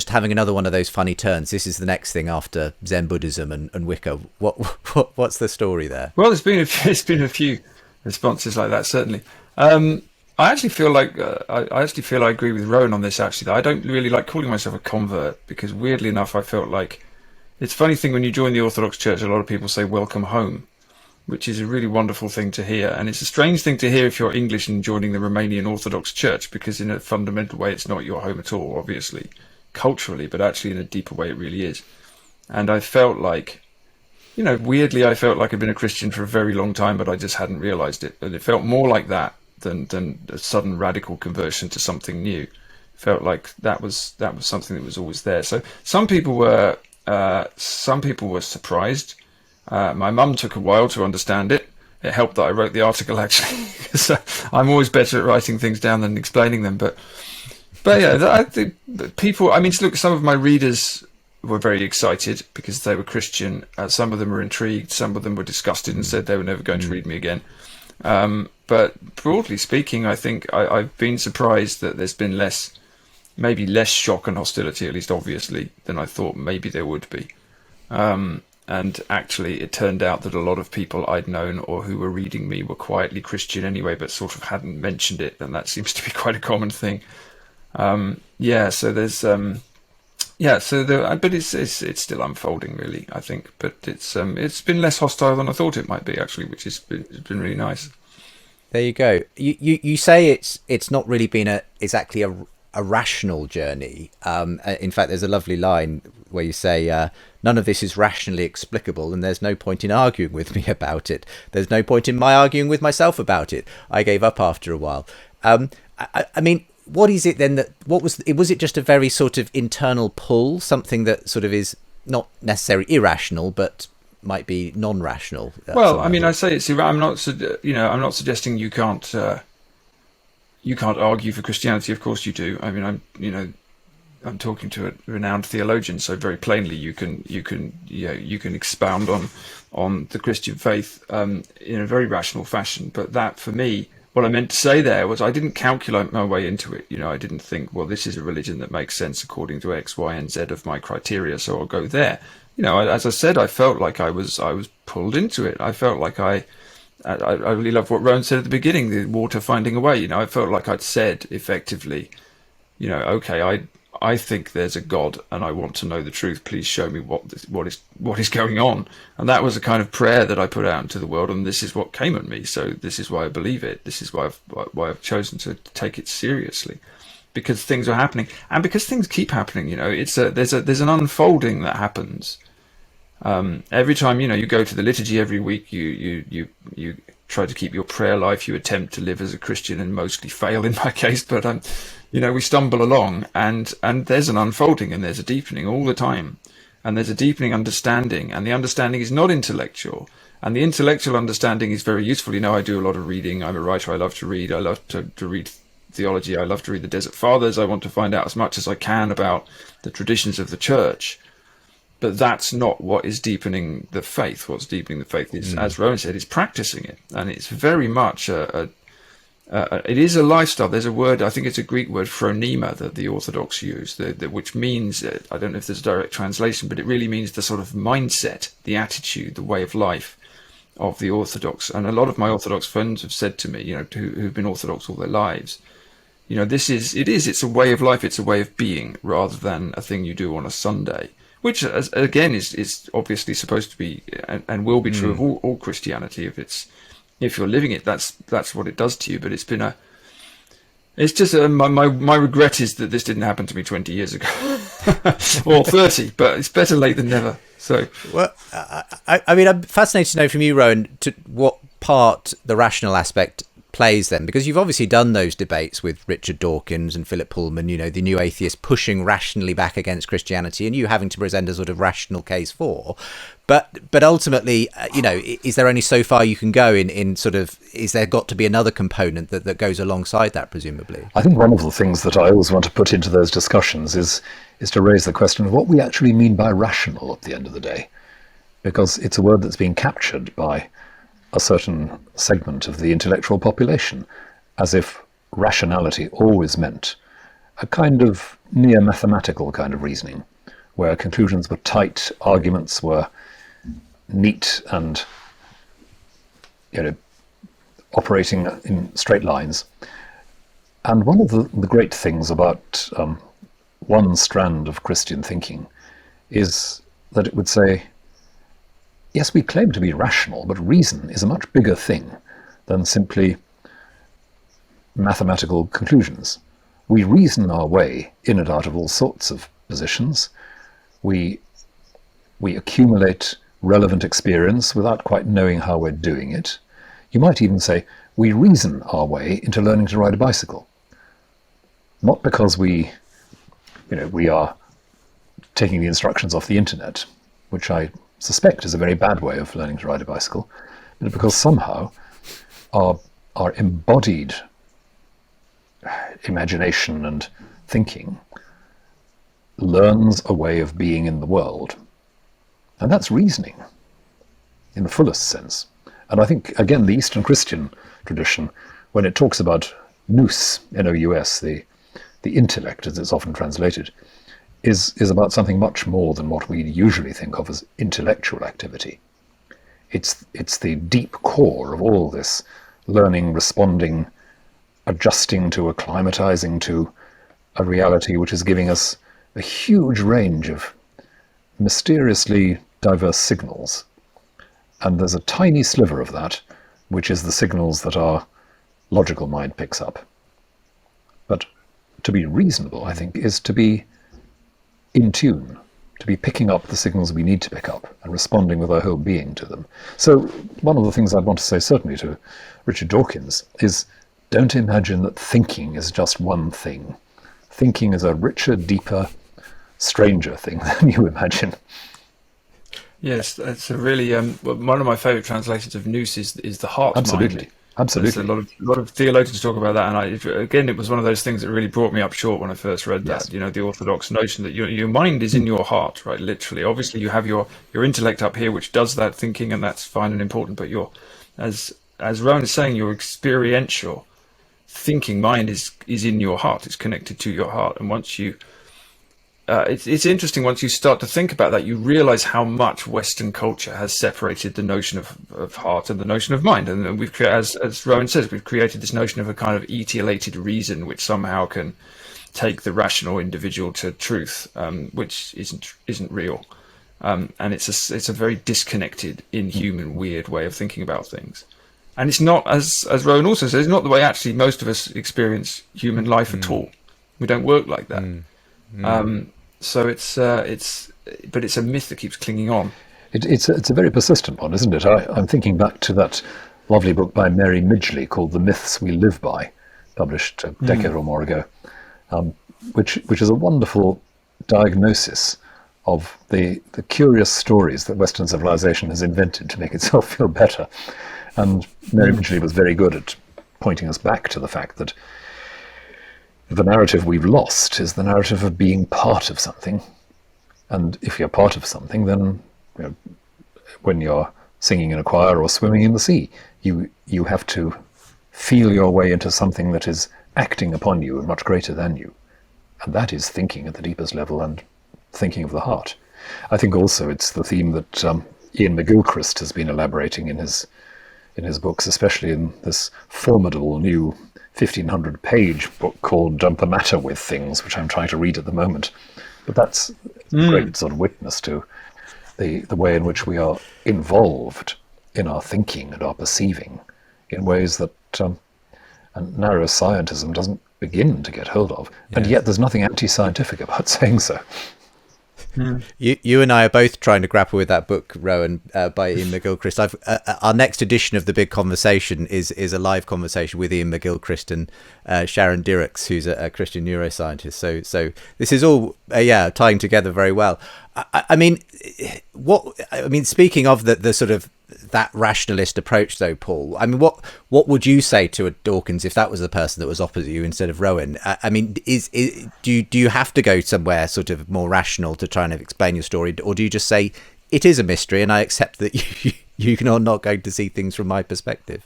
having another one of those funny turns? This is the next thing after Zen Buddhism and Wicca. What's the story there? Well, there's been a few responses like that, certainly. I actually feel like I agree with Rowan on this. Actually, that I don't really like calling myself a convert, because weirdly enough, I felt like it's a funny thing when you join the Orthodox Church. A lot of people say "Welcome home," which is a really wonderful thing to hear. And it's a strange thing to hear if you're English and joining the Romanian Orthodox Church, because in a fundamental way, it's not your home at all, obviously, culturally, but actually in a deeper way, it really is. And I felt like, weirdly, I felt like I'd been a Christian for a very long time, but I just hadn't realized it. And it felt more like that than a sudden radical conversion to something new. It felt like that was something that was always there. So some people were surprised. My mum took a while to understand it. It helped that I wrote the article, actually, because I'm always better at writing things down than explaining them. But yeah, I think people. I mean, look, some of my readers were very excited because they were Christian. Some of them were intrigued. Some of them were disgusted and said they were never going to read me again. But broadly speaking, I think I've been surprised that there's been maybe less shock and hostility, at least obviously, than I thought maybe there would be. And actually, it turned out that a lot of people I'd known or who were reading me were quietly Christian anyway, but sort of hadn't mentioned it, and that seems to be quite a common thing. So there's, but it's still unfolding, really, I think. But it's been less hostile than I thought it might be, actually, which has been really nice. There you go. You say it's not really been exactly a rational journey. In fact, there's a lovely line where you say, none of this is rationally explicable, and there's no point in arguing with me about it. There's no point in my arguing with myself about it. I gave up after a while. I mean, what is it then was it just a very sort of internal pull, something that sort of is not necessarily irrational, but might be non-rational? Well, I mean, I say it's. I'm not suggesting you can't argue for Christianity. Of course you do. I mean, I'm talking to a renowned theologian, so very plainly you can expound on the Christian faith in a very rational fashion. But that, for me, what I meant to say there was I didn't calculate my way into it. I didn't think, well, this is a religion that makes sense according to X, Y, and Z of my criteria, so I'll go there. As I said, I felt like I was pulled into it. I felt like I really love what Rowan said at the beginning, the water finding a way. I felt like I'd said effectively, okay, I think there's a God and I want to know the truth. Please show me what is going on. And that was a kind of prayer that I put out into the world, and this is what came at me. So this is why I believe it. This is why I've chosen to take it seriously, because things are happening, and because things keep happening. There's an unfolding that happens. Every time you go to the liturgy every week, you try to keep your prayer life. You attempt to live as a Christian and mostly fail in my case, but we stumble along, and there's an unfolding and there's a deepening all the time. and there's a deepening understanding, and the understanding is not intellectual. And the intellectual understanding is very useful. I do a lot of reading. I'm a writer. I love to read. I love to read theology. I love to read the Desert Fathers. I want to find out as much as I can about the traditions of the church. But that's not what is deepening the faith. What's deepening the faith is, as Rowan said, is practicing it. And it's very much it is a lifestyle. There's a word, I think it's a Greek word, phronema, that the Orthodox use, which means, I don't know if there's a direct translation, but it really means the sort of mindset, the attitude, the way of life of the Orthodox. And a lot of my Orthodox friends have said to me, who've been Orthodox all their lives, it's a way of life, it's a way of being, rather than a thing you do on a Sunday, which again is obviously supposed to be and will be true of all Christianity. If you're living it, that's what it does to you. But my regret is that this didn't happen to me 20 years ago or 30, but it's better late than never. So, well, I mean, I'm fascinated to know from you, Rowan, to what part the rational aspect plays then, because you've obviously done those debates with Richard Dawkins and Philip Pullman, the new atheists pushing rationally back against Christianity, and you having to present a sort of rational case for. But ultimately, is there only so far you can go in sort of, is there got to be another component that goes alongside that, presumably? I think one of the things that I always want to put into those discussions is to raise the question of what we actually mean by rational at the end of the day, because it's a word that's being captured by a certain segment of the intellectual population, as if rationality always meant a kind of near mathematical kind of reasoning, where conclusions were tight, arguments were neat and operating in straight lines. And one of the great things about one strand of Christian thinking is that it would say, yes, we claim to be rational, but reason is a much bigger thing than simply mathematical conclusions. We reason our way in and out of all sorts of positions. We accumulate relevant experience without quite knowing how we're doing it. You might even say we reason our way into learning to ride a bicycle. Not because we are taking the instructions off the internet, which I suspect is a very bad way of learning to ride a bicycle, but because somehow our embodied imagination and thinking learns a way of being in the world. And that's reasoning in the fullest sense. And I think, again, the Eastern Christian tradition, when it talks about nous, N-O-U-S, the intellect, as it's often translated, is about something much more than what we usually think of as intellectual activity. It's the deep core of all this learning, responding, adjusting to, acclimatizing to a reality which is giving us a huge range of mysteriously diverse signals. And there's a tiny sliver of that, which is the signals that our logical mind picks up. But to be reasonable, I think, is to be in tune, to be picking up the signals we need to pick up and responding with our whole being to them. So one of the things I'd want to say certainly to Richard Dawkins is, don't imagine that thinking is just one thing. Thinking is a richer, deeper, stranger thing than you imagine. Yes, that's a really one of my favourite translations of nous is the heart mind. Absolutely. There's a lot of theologians talk about that, and it was one of those things that really brought me up short when I first read that. Yes. The Orthodox notion that your mind is in your heart, right? Literally. Obviously, you have your intellect up here, which does that thinking, and that's fine and important. But as Rowan is saying, your experiential thinking mind is in your heart. It's connected to your heart, and once you it's interesting, once you start to think about that, you realize how much Western culture has separated the notion of heart and the notion of mind. And we've, as Rowan says, we've created this notion of a kind of etiolated reason, which somehow can take the rational individual to truth, which isn't real. And it's a very disconnected, inhuman, weird way of thinking about things. And it's not, as Rowan also says, it's not the way actually most of us experience human life at all. We don't work like that. So it's a myth that keeps clinging on. It's a very persistent one, isn't it? I'm thinking back to that lovely book by Mary Midgley called The Myths We Live By, published a decade or more ago, which is a wonderful diagnosis of the curious stories that Western civilization has invented to make itself feel better. And Mary Midgley was very good at pointing us back to the fact that the narrative we've lost is the narrative of being part of something. And if you're part of something, then when you're singing in a choir or swimming in the sea, you have to feel your way into something that is acting upon you and much greater than you. And that is thinking at the deepest level and thinking of the heart. I think also it's the theme that Ian McGilchrist has been elaborating in his books, especially in this formidable new 1,500-page book called The Matter with Things, which I'm trying to read at the moment. But that's a great sort of witness to the way in which we are involved in our thinking and our perceiving in ways that narrow scientism doesn't begin to get hold of. And yet there's nothing anti-scientific about saying so. You and I are both trying to grapple with that book, Rowan, by Ian McGilchrist. Our next edition of The Big Conversation is a live conversation with Ian McGilchrist and Sharon Dirks, who's a Christian neuroscientist. So this is all tying together very well. I mean, speaking of the sort of that rationalist approach, though, Paul, I mean, what would you say to a Dawkins if that was the person that was opposite you instead of Rowan? I mean, do you have to go somewhere sort of more rational to try and explain your story, or do you just say it is a mystery and I accept that you are not going to see things from my perspective?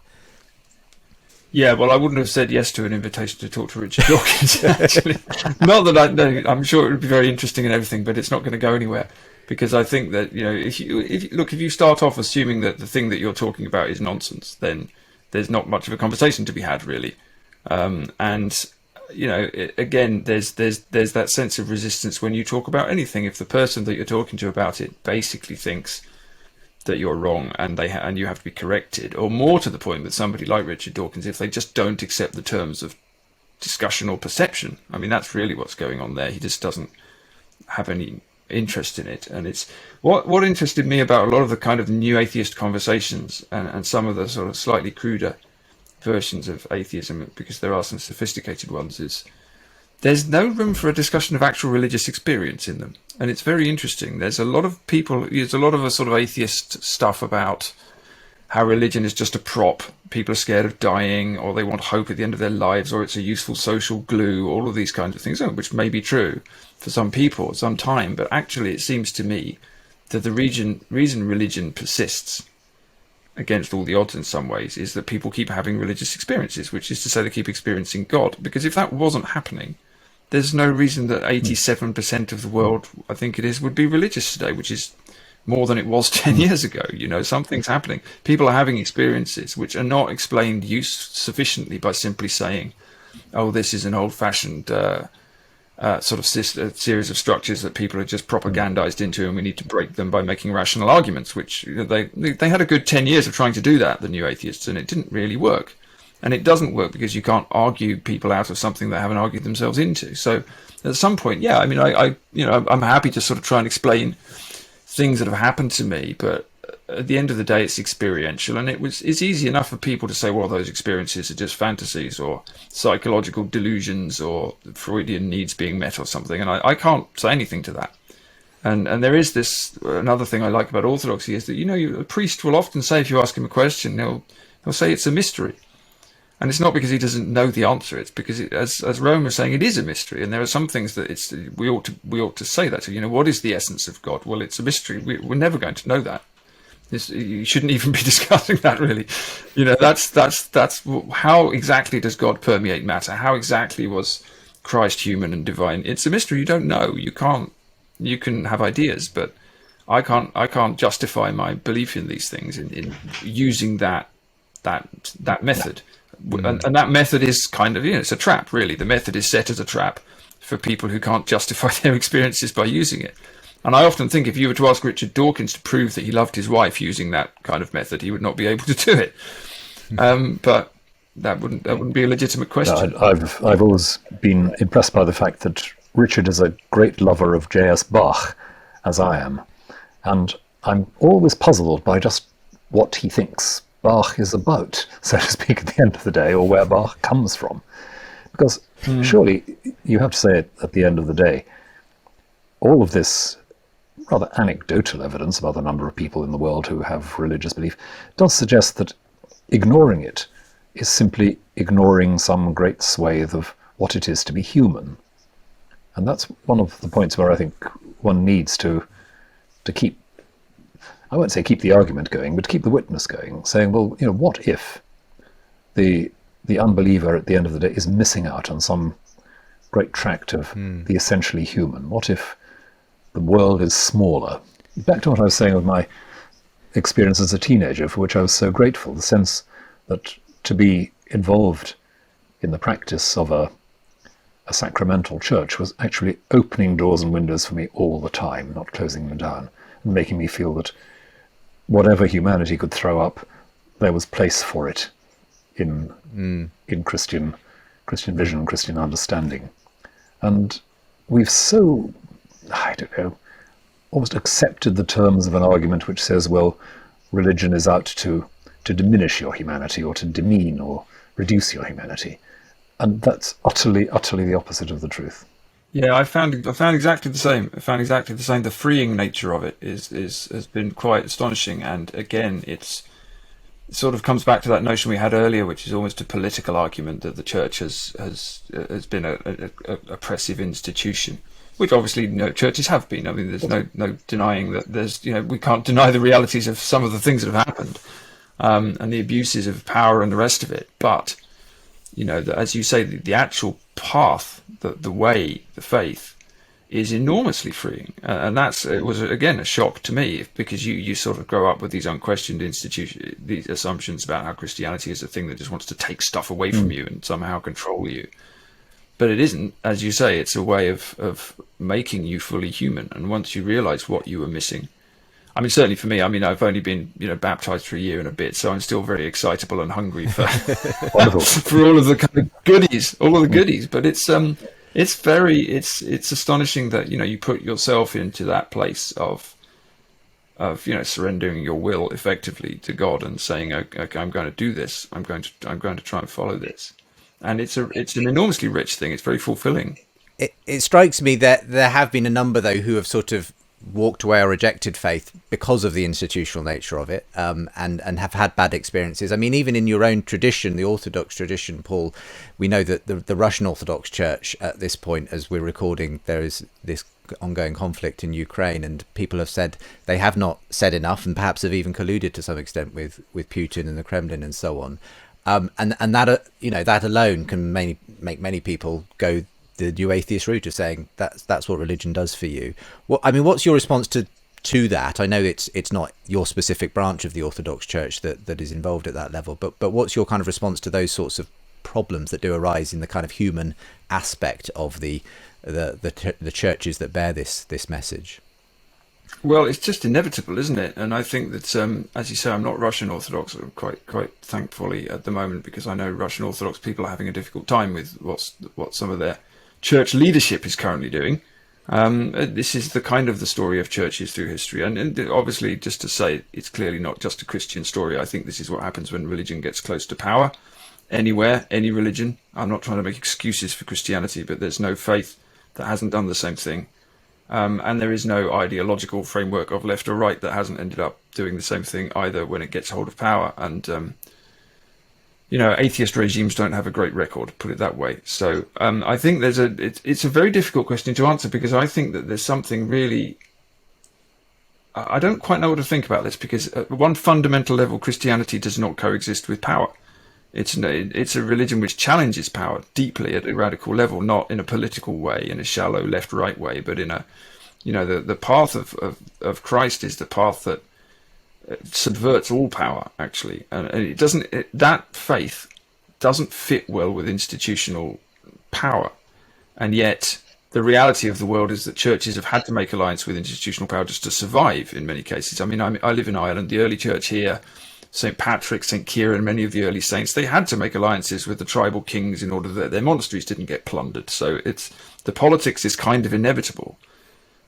Yeah, well, I wouldn't have said yes to an invitation to talk to Richard Dawkins, actually. Not that I know, I'm sure it would be very interesting and everything, but it's not going to go anywhere. Because I think that, if you start off assuming that the thing that you're talking about is nonsense, then there's not much of a conversation to be had, really. Again, there's that sense of resistance when you talk about anything. If the person that you're talking to about it basically thinks that you're wrong and you have to be corrected, or more to the point with somebody like Richard Dawkins, if they just don't accept the terms of discussion or perception, I mean, that's really what's going on there. He just doesn't have any interest in it. And it's what interested me about a lot of the kind of new atheist conversations and some of the sort of slightly cruder versions of atheism, because there are some sophisticated ones, is there's no room for a discussion of actual religious experience in them. And it's very interesting. There's a lot of a sort of atheist stuff about how religion is just a prop. People are scared of dying, or they want hope at the end of their lives, or it's a useful social glue, all of these kinds of things, which may be true for some people at some time. But actually, it seems to me that the reason religion persists against all the odds in some ways is that people keep having religious experiences, which is to say they keep experiencing God. Because if that wasn't happening, there's no reason that 87% of the world, I think it is, would be religious today, which is more than it was 10 years ago. Something's happening. People are having experiences which are not explained sufficiently by simply saying, oh, this is an old-fashioned sort of series of structures that people are just propagandized into, and we need to break them by making rational arguments, which they had a good 10 years of trying to do that, the new atheists, and it didn't really work. And it doesn't work because you can't argue people out of something they haven't argued themselves into. So at some point, I'm happy to sort of try and explain things that have happened to me, but at the end of the day, it's experiential, and it's easy enough for people to say, well, those experiences are just fantasies or psychological delusions or Freudian needs being met or something, and I can't say anything to that. And there is another thing I like about Orthodoxy is that a priest will often say, if you ask him a question, he'll say it's a mystery. And it's not because he doesn't know the answer. It's because, as Rowan was saying, it is a mystery. And there are some things that we ought to say that. What is the essence of God? Well, it's a mystery. We're never going to know that. You shouldn't even be discussing that, really. That's how exactly does God permeate matter? How exactly was Christ human and divine? It's a mystery. You don't know. You can have ideas, but I can't justify my belief in these things in using that method. And that method is kind of, it's a trap, really. The method is set as a trap for people who can't justify their experiences by using it. And I often think if you were to ask Richard Dawkins to prove that he loved his wife using that kind of method, he would not be able to do it. But that wouldn't be a legitimate question. No, I've always been impressed by the fact that Richard is a great lover of J.S. Bach, as I am. And I'm always puzzled by just what he thinks Bach is about, so to speak, at the end of the day, or where Bach comes from. Because surely you have to say it at the end of the day, all of this rather anecdotal evidence about the number of people in the world who have religious belief does suggest that ignoring it is simply ignoring some great swathe of what it is to be human. And that's one of the points where I think one needs to keep, I won't say keep the argument going, but keep the witness going, saying, well, what if the unbeliever at the end of the day is missing out on some great tract of the essentially human? What if the world is smaller? Back to what I was saying of my experience as a teenager, for which I was so grateful, the sense that to be involved in the practice of a sacramental church was actually opening doors and windows for me all the time, not closing them down, and making me feel that whatever humanity could throw up, there was place for it in Christian vision, Christian understanding. And we've so, I don't know, almost accepted the terms of an argument which says, well, religion is out to diminish your humanity or to demean or reduce your humanity. And that's utterly the opposite of the truth. Yeah, I found exactly the same. The freeing nature of it has been quite astonishing. And again, it sort of comes back to that notion we had earlier, which is almost a political argument that the church has been a oppressive institution, which obviously churches have been. I mean, there's no denying that we can't deny the realities of some of the things that have happened, and the abuses of power and the rest of it. But as you say, the actual path, the way, the faith, is enormously freeing, and it was again a shock to me, because you sort of grow up with these unquestioned these assumptions about how Christianity is a thing that just wants to take stuff away from you and somehow control you. But it isn't, as you say. It's a way of making you fully human. And once you realise what you were missing, I mean, certainly for me, I mean, I've only been, baptised for a year and a bit, so I'm still very excitable and hungry for for all of the kind of goodies, But it's astonishing that you put yourself into that place of surrendering your will effectively to God and saying, okay, I'm going to do this. I'm going to try and follow this, and it's an enormously rich thing. It's very fulfilling. It strikes me that there have been a number, though, who have sort of walked away or rejected faith because of the institutional nature of it, and have had bad experiences. I mean, even in your own tradition, the Orthodox tradition, Paul, we know that the Russian Orthodox Church at this point, as we're recording, there is this ongoing conflict in Ukraine, and people have said they have not said enough, and perhaps have even colluded to some extent with Putin and the Kremlin and so on. And that that alone can make many people go the new atheist route of saying that's what religion does for you. Well, I mean, what's your response to that? I know it's not your specific branch of the Orthodox Church that is involved at that level, but what's your kind of response to those sorts of problems that do arise in the kind of human aspect of the churches that bear this message? Well, it's just inevitable, isn't it? And I think that, as you say, I'm not Russian Orthodox, quite thankfully at the moment, because I know Russian Orthodox people are having a difficult time with what some of their church leadership is currently doing. This is the kind of the story of churches through history, and obviously, just to say, it's clearly not just a Christian story. I think this is what happens when religion gets close to power, anywhere, any religion. I'm not trying to make excuses for Christianity, but there's no faith that hasn't done the same thing, and there is no ideological framework of left or right that hasn't ended up doing the same thing either when it gets hold of power. And atheist regimes don't have a great record, put it that way. So I think it's a very difficult question to answer, because I think that there's something really, I don't quite know what to think about this, because at one fundamental level, Christianity does not coexist with power. It's a religion which challenges power deeply at a radical level, not in a political way, in a shallow left-right way, but in a, the path of Christ is the path that subverts all power, actually, and that faith doesn't fit well with institutional power. And yet the reality of the world is that churches have had to make alliance with institutional power just to survive in many cases. I mean, I live in Ireland. The early church here, St. Patrick, St. Kieran, many of the early saints, they had to make alliances with the tribal kings in order that their monasteries didn't get plundered. So the politics is kind of inevitable.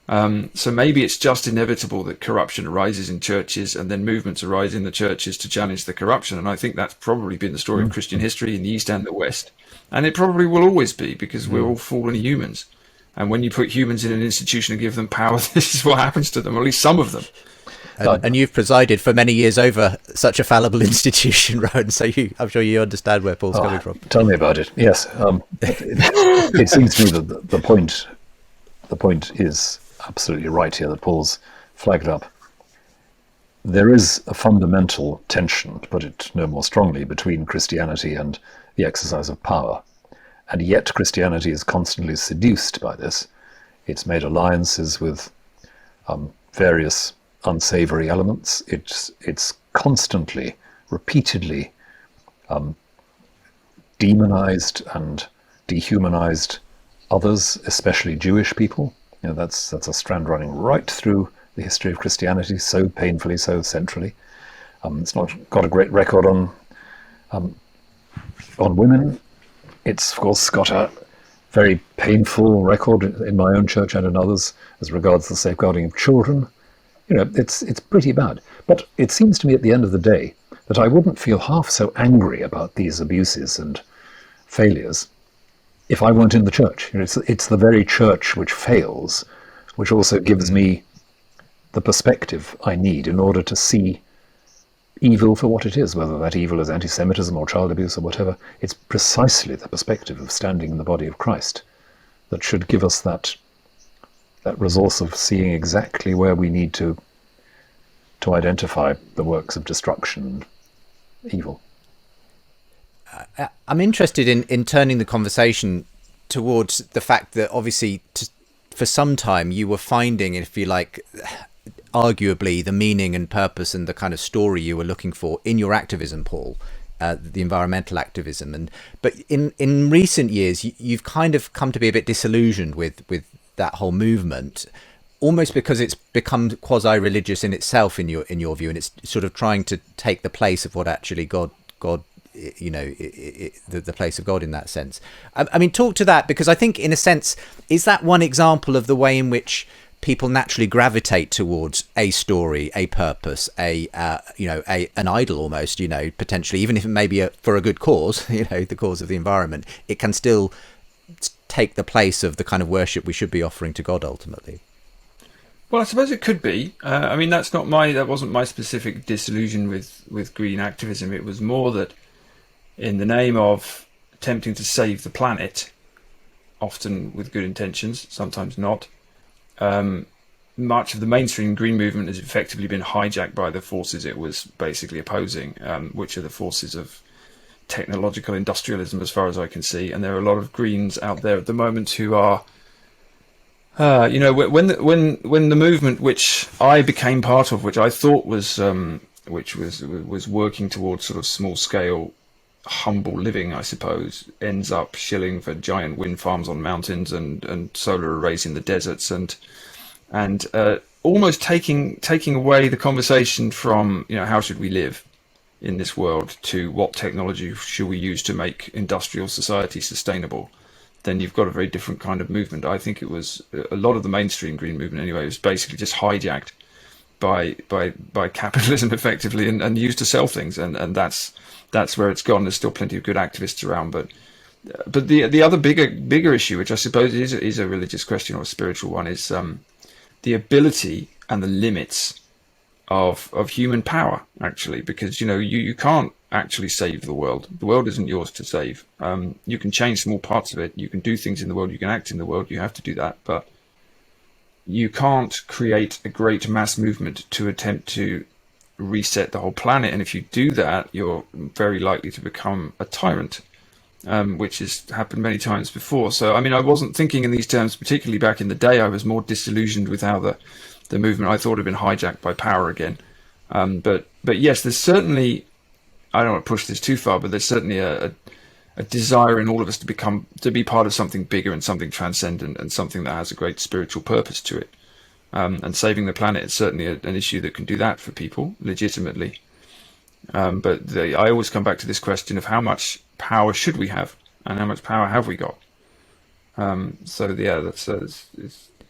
So maybe it's just inevitable that corruption arises in churches, and then movements arise in the churches to challenge the corruption. And I think that's probably been the story of Christian history in the East and the West. And it probably will always be, because we're all fallen humans. And when you put humans in an institution and give them power, this is what happens to them, or at least some of them. And you've presided for many years over such a fallible institution, Rowan, so I'm sure you understand where Paul's coming from. Tell me about it. Yes. It seems to me that the point is absolutely right here that Paul's flagged up. There is a fundamental tension, to put it no more strongly, between Christianity and the exercise of power. And yet Christianity is constantly seduced by this. It's made alliances with various unsavory elements. It's constantly, repeatedly demonized and dehumanized others, especially Jewish people. That's a strand running right through the history of Christianity, so painfully, so centrally. It's not got a great record on women. It's of course got a very painful record in my own church and in others as regards the safeguarding of children. It's pretty bad. But it seems to me at the end of the day that I wouldn't feel half so angry about these abuses and failures if I weren't in the church. It's the very church which fails, which also gives me the perspective I need in order to see evil for what it is, whether that evil is anti-Semitism or child abuse or whatever. It's precisely the perspective of standing in the body of Christ that should give us that resource of seeing exactly where we need to identify the works of destruction and evil. I'm interested in turning the conversation towards the fact that obviously for some time you were finding, if you like, arguably the meaning and purpose and the kind of story you were looking for in your activism, Paul, the environmental activism. But in recent years, you've kind of come to be a bit disillusioned with that whole movement, almost because it's become quasi-religious in itself, in your view, and it's sort of trying to take the place of what actually God, the place of God in that sense. I mean, talk to that, because I think, in a sense, is that one example of the way in which people naturally gravitate towards a story, a purpose, an idol almost, potentially, even if it may be for a good cause, the cause of the environment, it can still take the place of the kind of worship we should be offering to God ultimately. Well, I suppose it could be. I mean, that wasn't my specific disillusion with green activism. It was more that in the name of attempting to save the planet, often with good intentions, sometimes not, much of the mainstream green movement has effectively been hijacked by the forces it was basically opposing, which are the forces of technological industrialism, as far as I can see. And there are a lot of Greens out there at the moment who are, when the movement which I became part of, which I thought was working towards sort of small scale, humble living, I suppose, ends up shilling for giant wind farms on mountains and solar arrays in the deserts and almost taking away the conversation from how should we live in this world to what technology should we use to make industrial society sustainable. Then you've got a very different kind of movement. I think it was a lot of the mainstream green movement anyway was basically just hijacked by capitalism effectively and used to sell things, and that's where it's gone. There's still plenty of good activists around, but the other bigger issue, which I suppose is a religious question or a spiritual one, is the ability and the limits of human power, actually, because you can't actually save the world. The world isn't yours to save. You can change small parts of it. You can do things in the world. You can act in the world. You have to do that, but you can't create a great mass movement to attempt to reset the whole planet. And if you do that, you're very likely to become a tyrant, which has happened many times before. So, I mean, I wasn't thinking in these terms, particularly back in the day. I was more disillusioned with how the movement, I thought, had been hijacked by power again. But yes, there's certainly, I don't want to push this too far, but there's certainly a desire in all of us to be part of something bigger and something transcendent and something that has a great spiritual purpose to it. And saving the planet is certainly an issue that can do that for people legitimately. But I always come back to this question of how much power should we have and how much power have we got?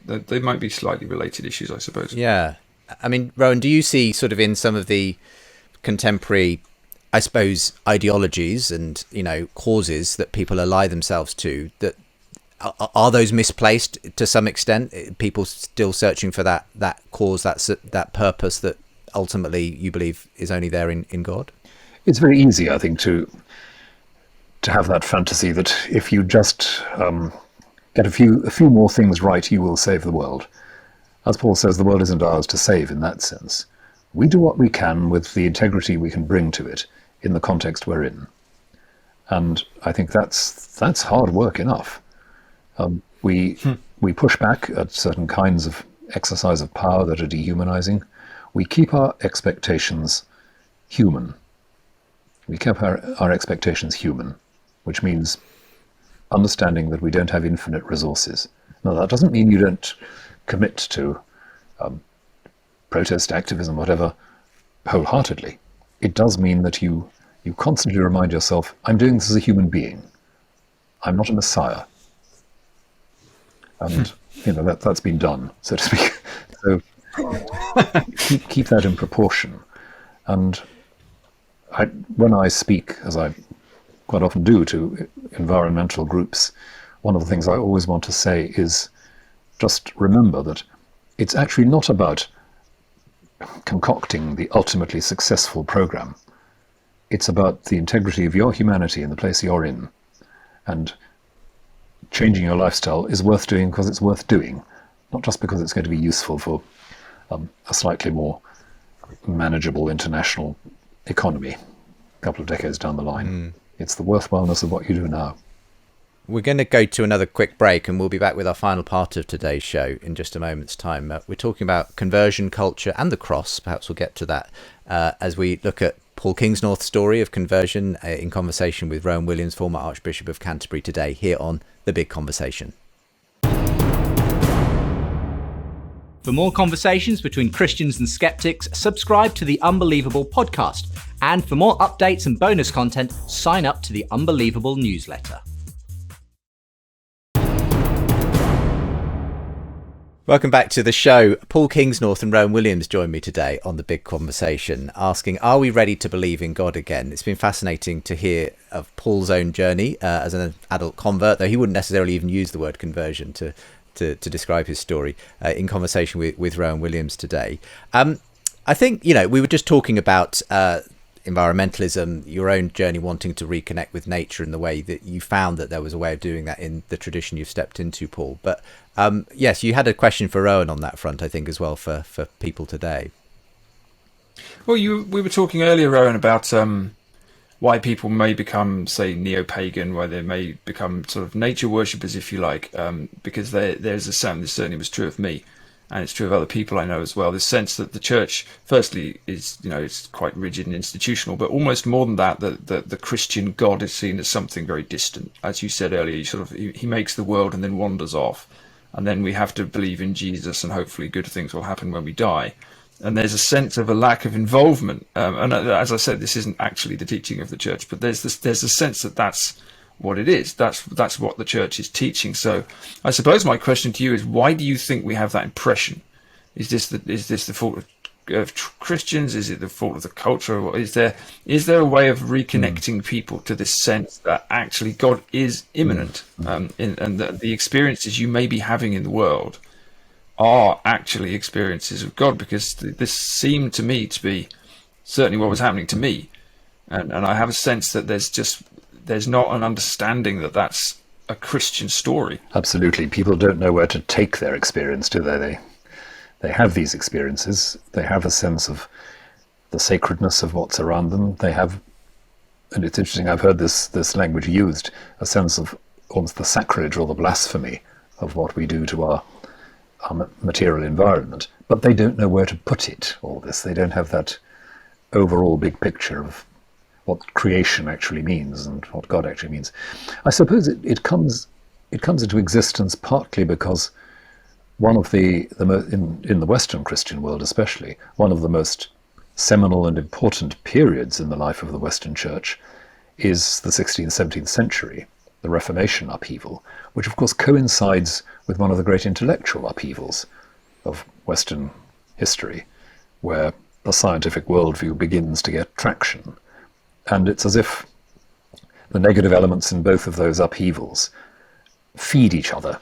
They might be slightly related issues, I suppose. Yeah. I mean, Rowan, do you see sort of in some of the contemporary, I suppose, ideologies and, causes that people ally themselves to, that are those misplaced to some extent? People still searching for that cause, that purpose that ultimately you believe is only there in God? It's very easy, I think, to have that fantasy that if you just get a few more things right, you will save the world. As Paul says, the world isn't ours to save in that sense. We do what we can with the integrity we can bring to it in the context we're in. And I think that's hard work enough. We push back at certain kinds of exercise of power that are dehumanizing. We keep our expectations human. We keep our expectations human, which means understanding that we don't have infinite resources. Now, that doesn't mean you don't commit to protest, activism, whatever, wholeheartedly. It does mean that you constantly remind yourself, I'm doing this as a human being. I'm not a messiah. And, that's been done, so to speak. So keep that in proportion. And when I speak, as I quite often do, to environmental groups, one of the things I always want to say is just remember that it's actually not about concocting the ultimately successful program. It's about the integrity of your humanity in the place you're in. And changing your lifestyle is worth doing because it's worth doing, not just because it's going to be useful for a slightly more manageable international economy a couple of decades down the line. It's the worthwhileness of what you do now. We're going to go to another quick break, and we'll be back with our final part of today's show in just a moment's time. We're talking about conversion culture and the cross. Perhaps we'll get to that as we look at Paul Kingsnorth's story of conversion in conversation with Rowan Williams, former Archbishop of Canterbury, today here on The Big Conversation. For more conversations between Christians and skeptics, subscribe to the Unbelievable podcast. And for more updates and bonus content, sign up to the Unbelievable newsletter. Welcome back to the show. Paul Kingsnorth and Rowan Williams join me today on The Big Conversation, asking, are we ready to believe in God again? It's been fascinating to hear of Paul's own journey as an adult convert, though he wouldn't necessarily even use the word conversion to describe his story, in conversation with Rowan Williams today. I think, we were just talking about environmentalism, your own journey wanting to reconnect with nature in the way that you found that there was a way of doing that in the tradition you've stepped into, Paul. But yes, you had a question for Rowan on that front, I think, as well, for people today. Well, we were talking earlier, Rowan, about why people may become, say, neo-pagan, why they may become sort of nature worshippers, if you like, because there's a sense, this certainly was true of me, and it's true of other people I know as well, this sense that the church, firstly, is, it's quite rigid and institutional, but almost more than that, the Christian God is seen as something very distant. As you said earlier, he makes the world and then wanders off, and then we have to believe in Jesus, and hopefully good things will happen when we die. And there's a sense of a lack of involvement. And as I said, this isn't actually the teaching of the church, but there's a sense that that's what it is. That's what the church is teaching. So I suppose my question to you is, why do you think we have that impression? Is this the fault of Christians? Is it the fault of the culture? Or is there a way of reconnecting people to this sense that actually God is immanent, and that the experiences you may be having in the world are actually experiences of God? Because this seemed to me to be certainly what was happening to me, and I have a sense that there's not an understanding that that's a Christian story. Absolutely. People don't know where to take their experience, do they? They have these experiences. They have a sense of the sacredness of what's around them. They have, and it's interesting, I've heard this language used, a sense of almost the sacrilege or the blasphemy of what we do to our material environment, but they don't know where to put it, all this. They don't have that overall big picture of what creation actually means and what God actually means. I suppose it comes into existence partly because one of in the Western Christian world especially, one of the most seminal and important periods in the life of the Western Church is the 16th, 17th century, the Reformation upheaval, which of course coincides with one of the great intellectual upheavals of Western history, where the scientific worldview begins to get traction. And it's as if the negative elements in both of those upheavals feed each other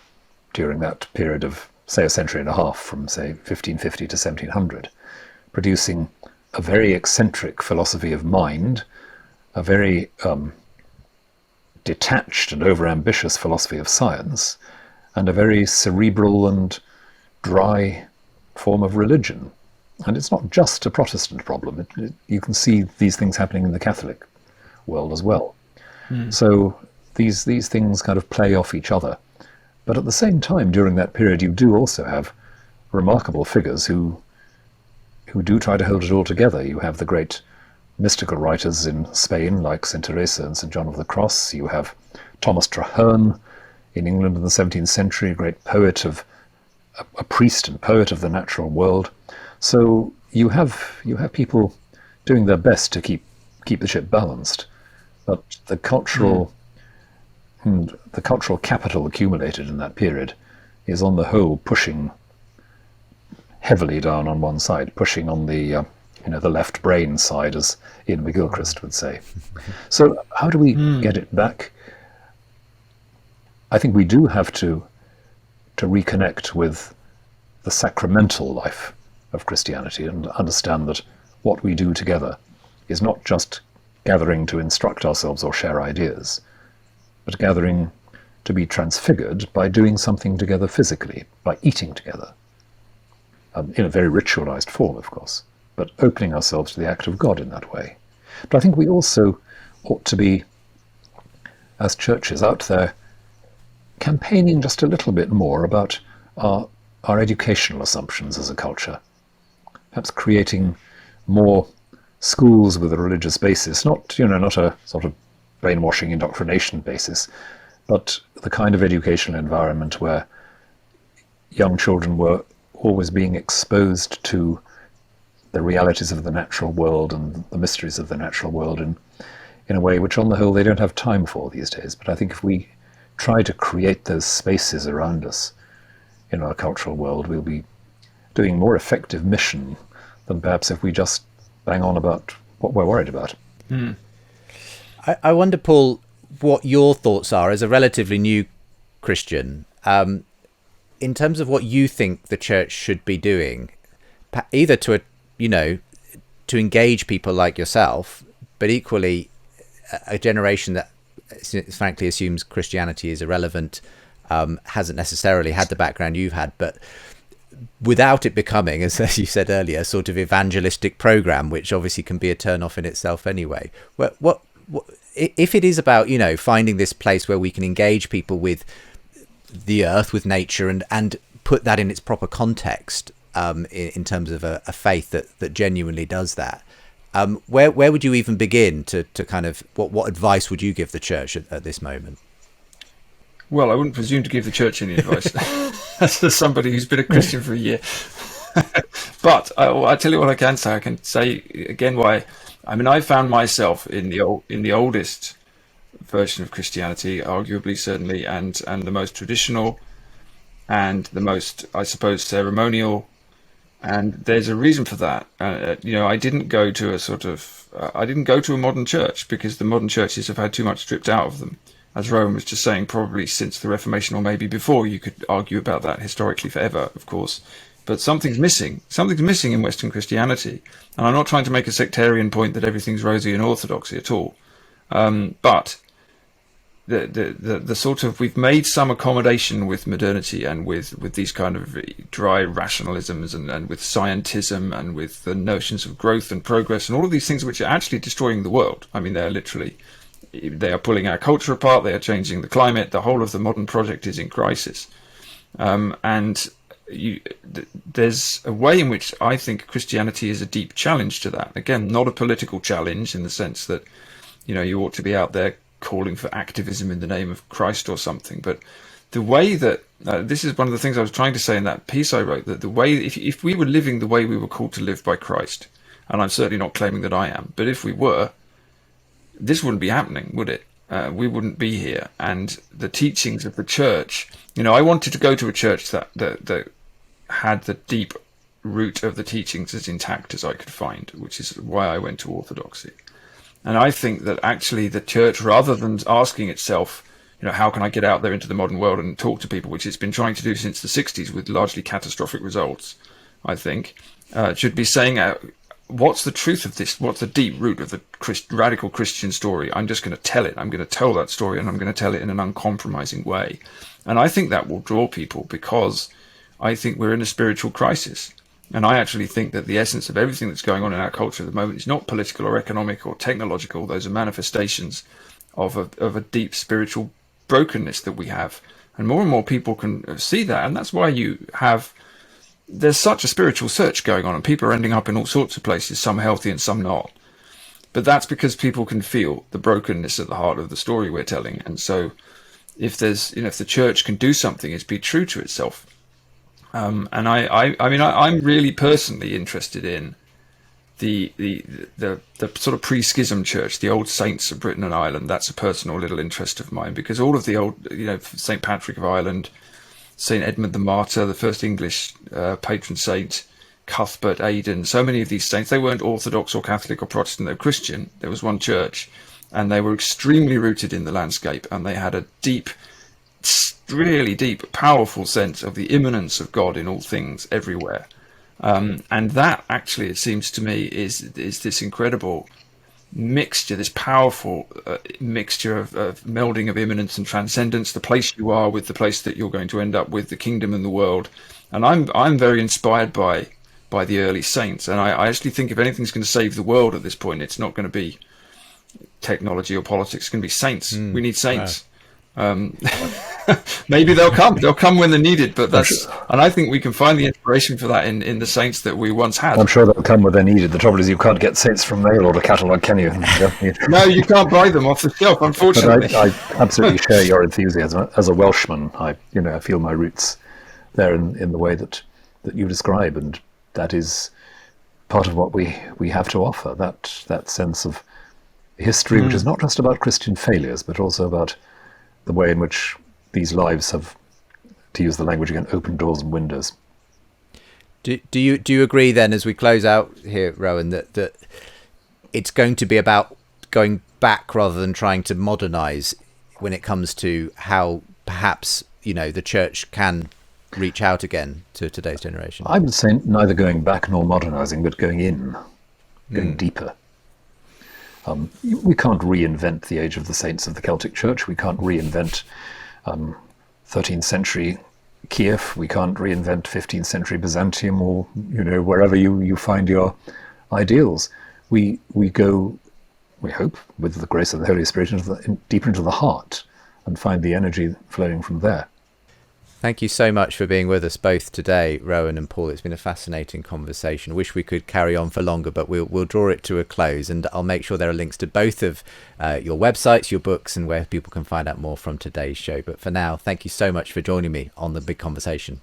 during that period of, say, a century and a half, from, say, 1550 to 1700, producing a very eccentric philosophy of mind, a very detached and overambitious philosophy of science, and a very cerebral and dry form of religion. And it's not just a Protestant problem. You can see these things happening in the Catholic world as well. So these things kind of play off each other. But at the same time, during that period, you do also have remarkable figures who do try to hold it all together. You have the great mystical writers in Spain, like St. Teresa and St. John of the Cross. You have Thomas Traherne in England in the 17th century, a great poet a priest and poet of the natural world. So you have people doing their best to keep the ship balanced. But the cultural capital accumulated in that period is, on the whole, pushing heavily down on one side, pushing on the the left brain side, as Ian McGilchrist would say. So how do we get it back? I think we do have to reconnect with the sacramental life of Christianity and understand that what we do together is not just gathering to instruct ourselves or share ideas, but gathering to be transfigured by doing something together physically, by eating together, in a very ritualized form, of course, but opening ourselves to the act of God in that way. But I think we also ought to be, as churches out there, campaigning just a little bit more about our educational assumptions as a culture, perhaps creating more schools with a religious basis, not a sort of brainwashing indoctrination basis, but the kind of educational environment where young children were always being exposed to the realities of the natural world and the mysteries of the natural world in a way which, on the whole, they don't have time for these days. But I think if we try to create those spaces around us in our cultural world, we'll be doing more effective mission than perhaps if we just bang on about what we're worried about. I wonder, Paul, what your thoughts are as a relatively new Christian, in terms of what you think the church should be doing, either to engage people like yourself, but equally a generation that frankly assumes Christianity is irrelevant, hasn't necessarily had the background you've had, but without it becoming, as you said earlier, a sort of evangelistic program, which obviously can be a turn off in itself anyway. What if it is about, finding this place where we can engage people with the earth, with nature, and put that in its proper context, in terms of a faith that genuinely does that, where would you even begin to kind of, what advice would you give the church at this moment? Well, I wouldn't presume to give the church any advice as somebody who's been a Christian for a year. But I tell you what I can say. I can say again why. I mean, I found myself in the oldest version of Christianity, arguably, certainly, and the most traditional, and the most, I suppose, ceremonial. And there's a reason for that. I didn't go to a modern church, because the modern churches have had too much stripped out of them. As Rowan was just saying, probably since the Reformation, or maybe before. You could argue about that historically forever, of course. But something's missing. Something's missing in Western Christianity. And I'm not trying to make a sectarian point that everything's rosy and orthodoxy at all. But the sort of, we've made some accommodation with modernity and with these kind of dry rationalisms and with scientism and with the notions of growth and progress and all of these things which are actually destroying the world. I mean, they are pulling our culture apart. They are changing the climate. The whole of the modern project is in crisis. There's a way in which I think Christianity is a deep challenge to that. Again, not a political challenge in the sense that, you ought to be out there calling for activism in the name of Christ or something. But the way that, this is one of the things I was trying to say in that piece I wrote, that the way, if we were living the way we were called to live by Christ, and I'm certainly not claiming that I am, but if we were, this wouldn't be happening, would it? We wouldn't be here. And the teachings of the church, I wanted to go to a church that had the deep root of the teachings as intact as I could find, which is why I went to Orthodoxy. And I think that actually the church, rather than asking itself, how can I get out there into the modern world and talk to people, which it's been trying to do since the 60s with largely catastrophic results, I think. It should be saying, what's the truth of this? What's the deep root of the radical Christian story? I'm just going to tell it. I'm going to tell that story, and I'm going to tell it in an uncompromising way. And I think that will draw people, because I think we're in a spiritual crisis. And I actually think that the essence of everything that's going on in our culture at the moment is not political or economic or technological. Those are manifestations of a deep spiritual brokenness that we have. And more people can see that. And that's why there's such a spiritual search going on, and people are ending up in all sorts of places, some healthy and some not. But that's because people can feel the brokenness at the heart of the story we're telling. And so if the church can do something, it's be true to itself. And I'm really personally interested in the sort of pre-schism church, the old saints of Britain and Ireland. That's a personal little interest of mine, because all of the old, St. Patrick of Ireland, St. Edmund the Martyr, the first English patron saint, Cuthbert, Aidan, so many of these saints, they weren't Orthodox or Catholic or Protestant, they were Christian. There was one church, and they were extremely rooted in the landscape, and they had a deep, really deep, powerful sense of the immanence of God in all things, everywhere. And that actually, it seems to me, is this incredible mixture, this powerful mixture of melding of immanence and transcendence, the place you are with the place that you're going to end up with, the kingdom and the world. And I'm very inspired by the early saints. And I actually think if anything's going to save the world at this point, it's not going to be technology or politics. It's going to be saints. We need saints. Wow. Maybe they'll come when they're needed, but and I think we can find the inspiration for that in the saints that we once had. I'm sure they'll come when they're needed. The trouble is you can't get saints from mail order catalogue, can you? No, you can't buy them off the shelf, unfortunately. But I absolutely share your enthusiasm. As a Welshman, I feel my roots there in the way that you describe, and that is part of what we have to offer, that sense of history, which is not just about Christian failures, but also about the way in which these lives have, to use the language again, opened doors and windows. Do you agree then, as we close out here, Rowan, that it's going to be about going back rather than trying to modernize when it comes to how perhaps the church can reach out again to today's generation? I would say neither going back nor modernizing, but going in, going deeper. We can't reinvent the age of the saints of the Celtic Church. We can't reinvent 13th century Kiev. We can't reinvent 15th century Byzantium, or wherever you find your ideals. We go, we hope, with the grace of the Holy Spirit, deeper into the heart, and find the energy flowing from there. Thank you so much for being with us both today, Rowan and Paul. It's been a fascinating conversation. Wish we could carry on for longer, but we'll draw it to a close, and I'll make sure there are links to both of your websites, your books, and where people can find out more from today's show. But for now, thank you so much for joining me on The Big Conversation.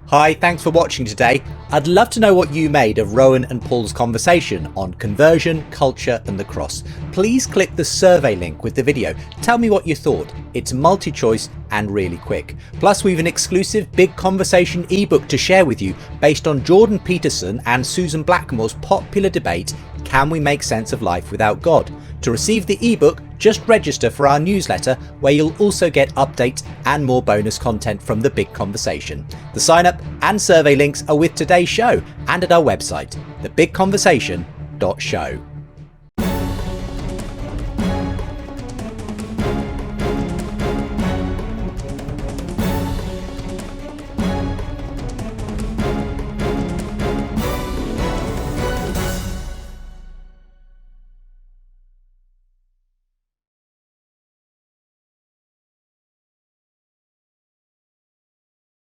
Hi, thanks for watching today. I'd love to know what you made of Rowan and Paul's conversation on conversion, culture and the cross. Please click the survey link with the video. Tell me what you thought. It's multi-choice and really quick. Plus, we've an exclusive Big Conversation ebook to share with you based on Jordan Peterson and Susan Blackmore's popular debate, Can We Make Sense of Life Without God? To receive the ebook, just register for our newsletter, where you'll also get updates and more bonus content from The Big Conversation. The sign up and survey links are with today's show and at our website, thebigconversation.show.